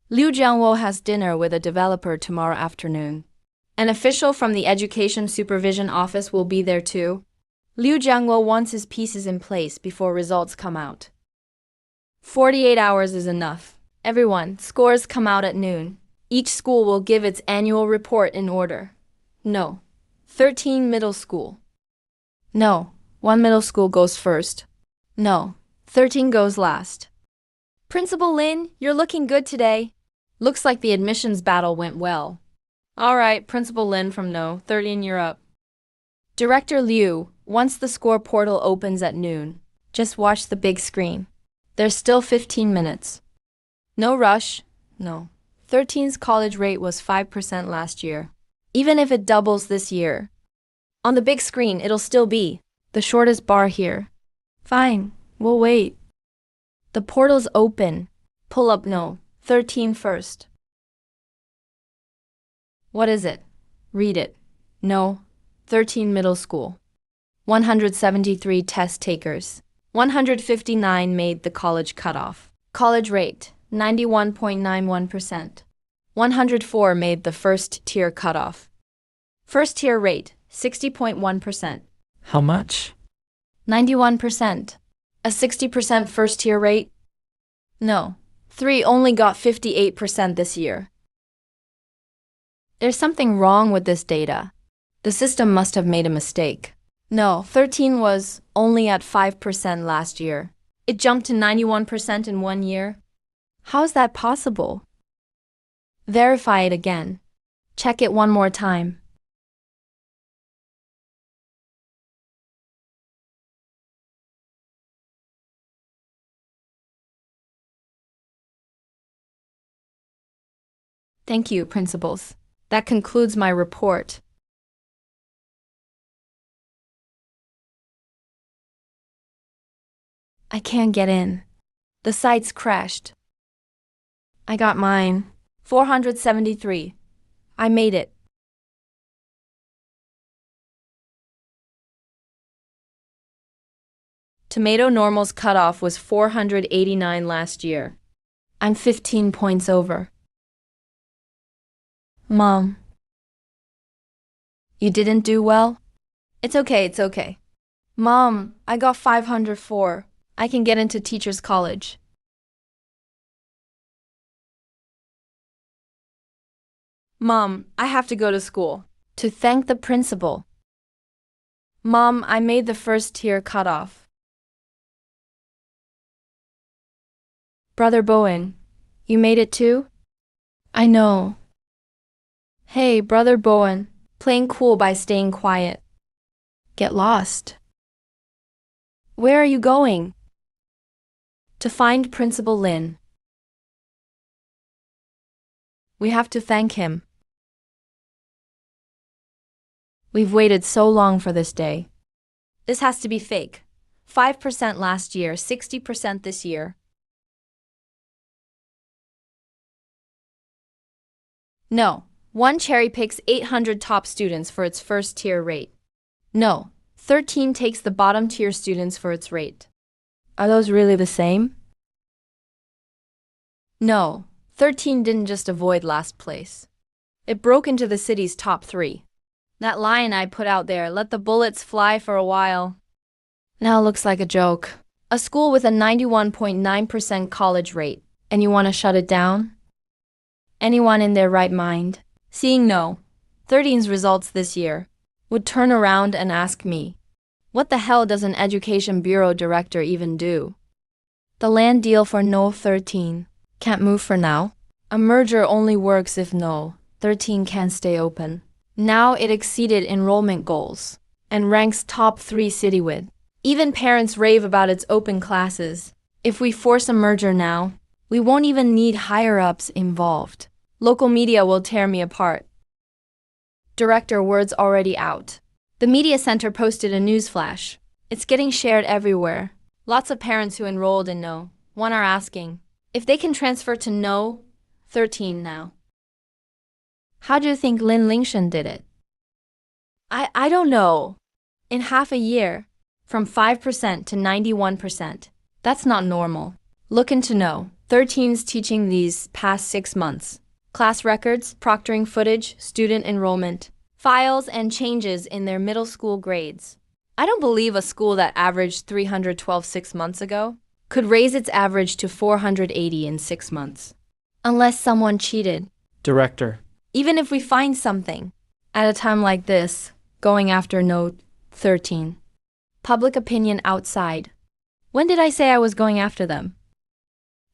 Liu Jiangluo has dinner with a developer tomorrow afternoon. An official from the Education Supervision Office will be there too. Liu Jiangluo wants his pieces in place before results come out. 48 hours is enough. Everyone, scores come out at noon. Each school will give its annual report in order. No. 13 middle school. No. 1 middle school goes first. No. 13 goes last. Principal Lynn, you're looking good today. Looks like the admissions battle went well. All right, Principal Lynn from No. 13, you're up. Director Liu, once the score portal opens at noon, just watch the big screen. There's still 15 minutes. No rush. No. 13's college rate was 5% last year. Even if it doubles this year, on the big screen it'll still be the shortest bar here. Fine, we'll wait. The portal's open. Pull up No. 13 first. What is it? Read it. No. 13 middle school. 173 test takers. 159 made the college cutoff. College rate, 91.91%. 104 made the first tier cutoff. First tier rate, 60.1%. How much? 91%. A 60% first tier rate? No. 3 only got 58% this year. There's something wrong with this data. The system must have made a mistake. No, 13 was only at 5% last year. It jumped to 91% in 1 year. How is that possible? Verify it again. Check it one more time. Thank you, principals. That concludes my report. I can't get in. The site's crashed. I got mine. 473. I made it. Tomato Normal's cutoff was 489 last year. I'm 15 points over. Mom. You didn't do well? It's okay. Mom, I got 504. I can get into teacher's college. Mom, I have to go to school. To thank the principal. Mom, I made the first tier cutoff. Brother Bowen, you made it too? I know. Hey, Brother Bowen, playing cool by staying quiet. Get lost. Where are you going? To find Principal Lynn. We have to thank him. We've waited so long for this day. This has to be fake. 5% last year, 60% this year. No. One cherry picks 800 top students for its first tier rate. No. 13 takes the bottom tier students for its rate. Are those really the same? No, 13 didn't just avoid last place. It broke into the city's top 3. That line I put out there, let the bullets fly for a while. Now looks like a joke. A school with a 91.9% college rate, and you want to shut it down? Anyone in their right mind, seeing no 13's results this year, would turn around and ask me, what the hell does an education bureau director even do? The land deal for no 13 can't move for now. A merger only works if no 13 can stay open. Now it exceeded enrollment goals and ranks top 3 citywide. Even parents rave about its open classes. If we force a merger now, we won't even need higher-ups involved. Local media will tear me apart. Director word's already out. The media center posted a news flash. It's getting shared everywhere. Lots of parents who enrolled in no 1 are asking if they can transfer to no 13 now. How do you think Lin Lingshan did it? I don't know. In half a year, from 5% to 91%. That's not normal. Look into no 13's teaching these past 6 months. Class records, proctoring footage, student enrollment, files, and changes in their middle school grades. I don't believe a school that averaged 312 6 months ago could raise its average to 480 in 6 months. Unless someone cheated. Director. Even if we find something, at a time like this, going after no 13. Public opinion outside. When did I say I was going after them?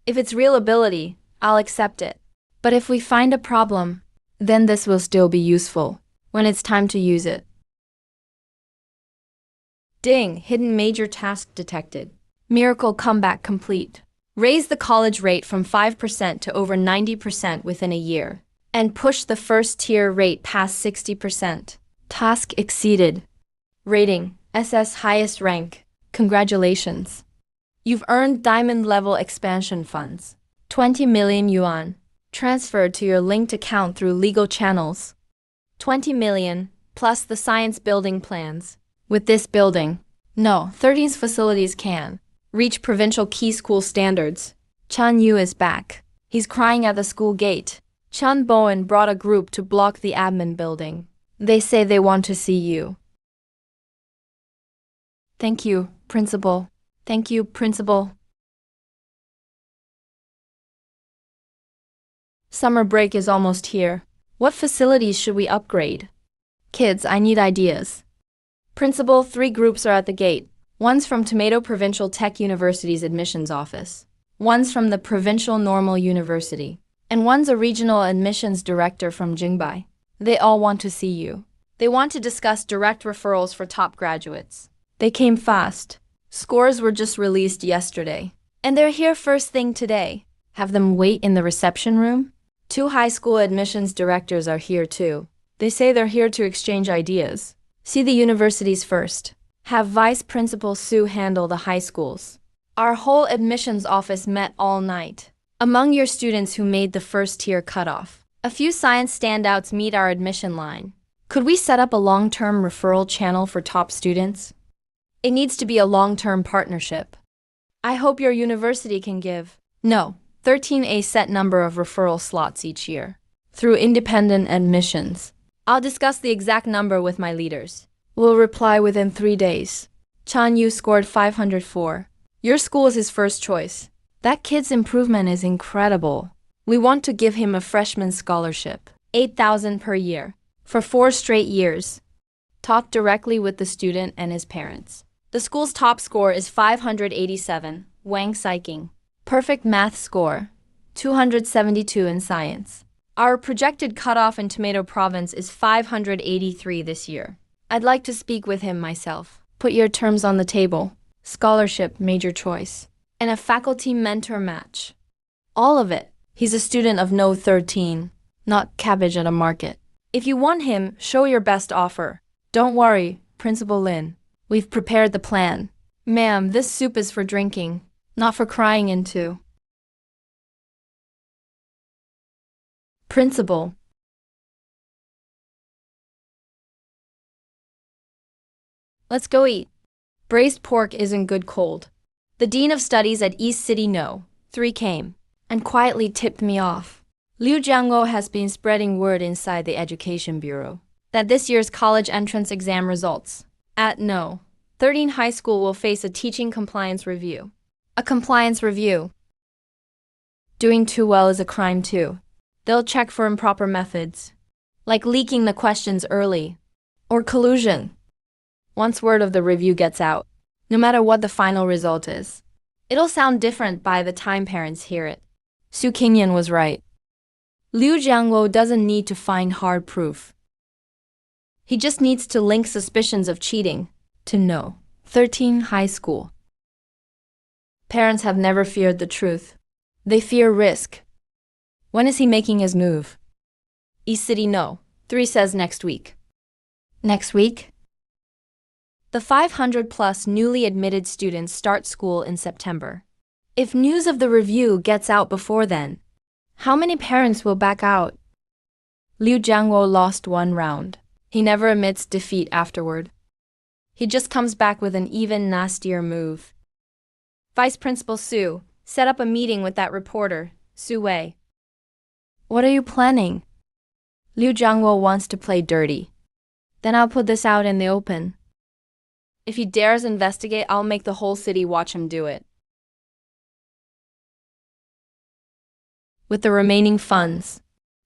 If it's real ability, I'll accept it. But if we find a problem, then this will still be useful when it's time to use it. Ding, hidden major task detected. Miracle comeback complete. Raise the college rate from 5% to over 90% within a year, and push the first tier rate past 60%. Task exceeded. Rating, SS highest rank. Congratulations. You've earned diamond level expansion funds. 20 million yuan. Transferred to your linked account through legal channels. 20 million, plus the science building plans. With this building, no 13's facilities can reach provincial key school standards. Chan Yu is back. He's crying at the school gate. Chan Bowen brought a group to block the admin building. They say they want to see you. Thank you, Principal. Thank you, Principal. Summer break is almost here. What facilities should we upgrade? Kids, I need ideas. Principal, 3 groups are at the gate. One's from Tomato Provincial Tech University's admissions office. One's from the Provincial Normal University. And one's a regional admissions director from Jingbai. They all want to see you. They want to discuss direct referrals for top graduates. They came fast. Scores were just released yesterday. And they're here first thing today. Have them wait in the reception room? 2 high school admissions directors are here too. They say they're here to exchange ideas. See the universities first. Have Vice Principal Su handle the high schools. Our whole admissions office met all night. Among your students who made the first tier cutoff, a few science standouts meet our admission line. Could we set up a long-term referral channel for top students? It needs to be a long-term partnership. I hope your university can give, no, 13 a set number of referral slots each year, through independent admissions. I'll discuss the exact number with my leaders. We'll reply within 3 days. Chan Yu scored 504. Your school is his first choice. That kid's improvement is incredible. We want to give him a freshman scholarship, 8,000 per year, for 4 straight years. Talk directly with the student and his parents. The school's top score is 587, Wang Saiking. Perfect math score, 272 in science. Our projected cutoff in Tomato Province is 583 this year. I'd like to speak with him myself. Put your terms on the table. Scholarship, major choice, and a faculty mentor match. All of it. He's a student of no 13, not cabbage at a market. If you want him, show your best offer. Don't worry, Principal Lynn. We've prepared the plan. Ma'am, this soup is for drinking, not for crying into. Principal. Let's go eat. Braised pork isn't good cold. The Dean of Studies at East City No. 3 came. and quietly tipped me off. Liu Jiangwo has been spreading word inside the Education Bureau that this year's college entrance exam results at No. 13 high school will face a teaching compliance review. A compliance review. Doing too well is a crime too. They'll check for improper methods, like leaking the questions early, or collusion. Once word of the review gets out, no matter what the final result is, it'll sound different by the time parents hear it. Su Qingyan was right. Liu Jiangwo doesn't need to find hard proof. He just needs to link suspicions of cheating to No. 13 high school. Parents have never feared the truth. They fear risk. When is he making his move? East City No. 3 says next week. Next week? The 500-plus newly admitted students start school in September. If news of the review gets out before then, how many parents will back out? Liu Jiangwo lost one round. He never admits defeat afterward. He just comes back with an even nastier move. Vice Principal Su, set up a meeting with that reporter, Su Wei. What are you planning? Liu Jiangwo wants to play dirty. Then I'll put this out in the open. If he dares investigate, I'll make the whole city watch him do it. With the remaining funds,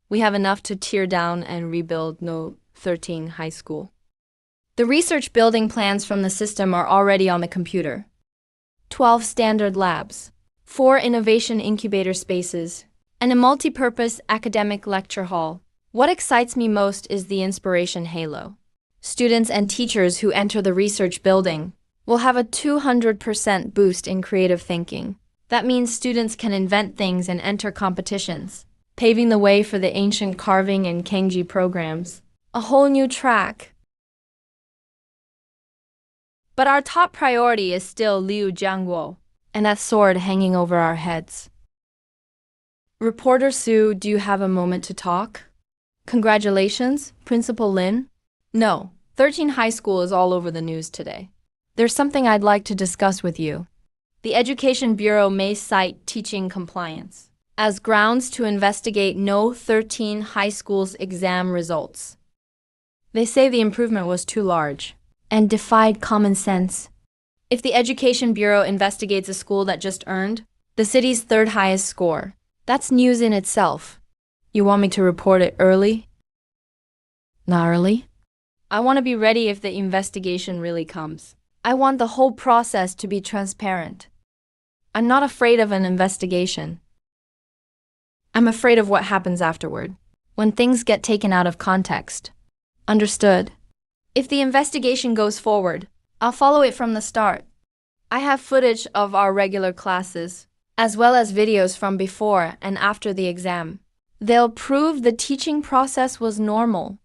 we have enough to tear down and rebuild No. 13 high school. The research building plans from the system are already on the computer. 12 standard labs, 4 innovation incubator spaces, and a multi-purpose academic lecture hall. What excites me most is the inspiration halo. Students and teachers who enter the research building will have a 200% boost in creative thinking. That means students can invent things and enter competitions, paving the way for the ancient carving and kanji programs. A whole new track. But our top priority is still Liu Jiangwo, and that sword hanging over our heads. Reporter Su, do you have a moment to talk? Congratulations, Principal Lynn. No, 13 high school is all over the news today. There's something I'd like to discuss with you. The Education Bureau may cite teaching compliance as grounds to investigate No. 13 high school's exam results. They say the improvement was too large and defied common sense. If the Education Bureau investigates a school that just earned the city's third highest score, that's news in itself. You want me to report it early? Not early? I want to be ready if the investigation really comes. I want the whole process to be transparent. I'm not afraid of an investigation. I'm afraid of what happens afterward, when things get taken out of context. Understood. If the investigation goes forward, I'll follow it from the start. I have footage of our regular classes, as well as videos from before and after the exam. They'll prove the teaching process was normal.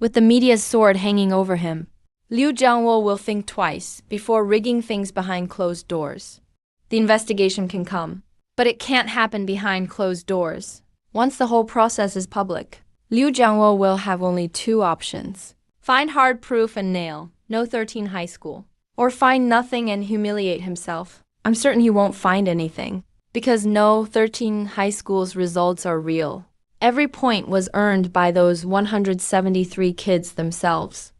With the media's sword hanging over him, Liu Jiangwo will think twice before rigging things behind closed doors. The investigation can come, but it can't happen behind closed doors. Once the whole process is public, Liu Jiangwo will have only 2 options. Find hard proof and nail No. 13 high school, or find nothing and humiliate himself. I'm certain he won't find anything, because No. 13 high school's results are real. Every point was earned by those 173 kids themselves.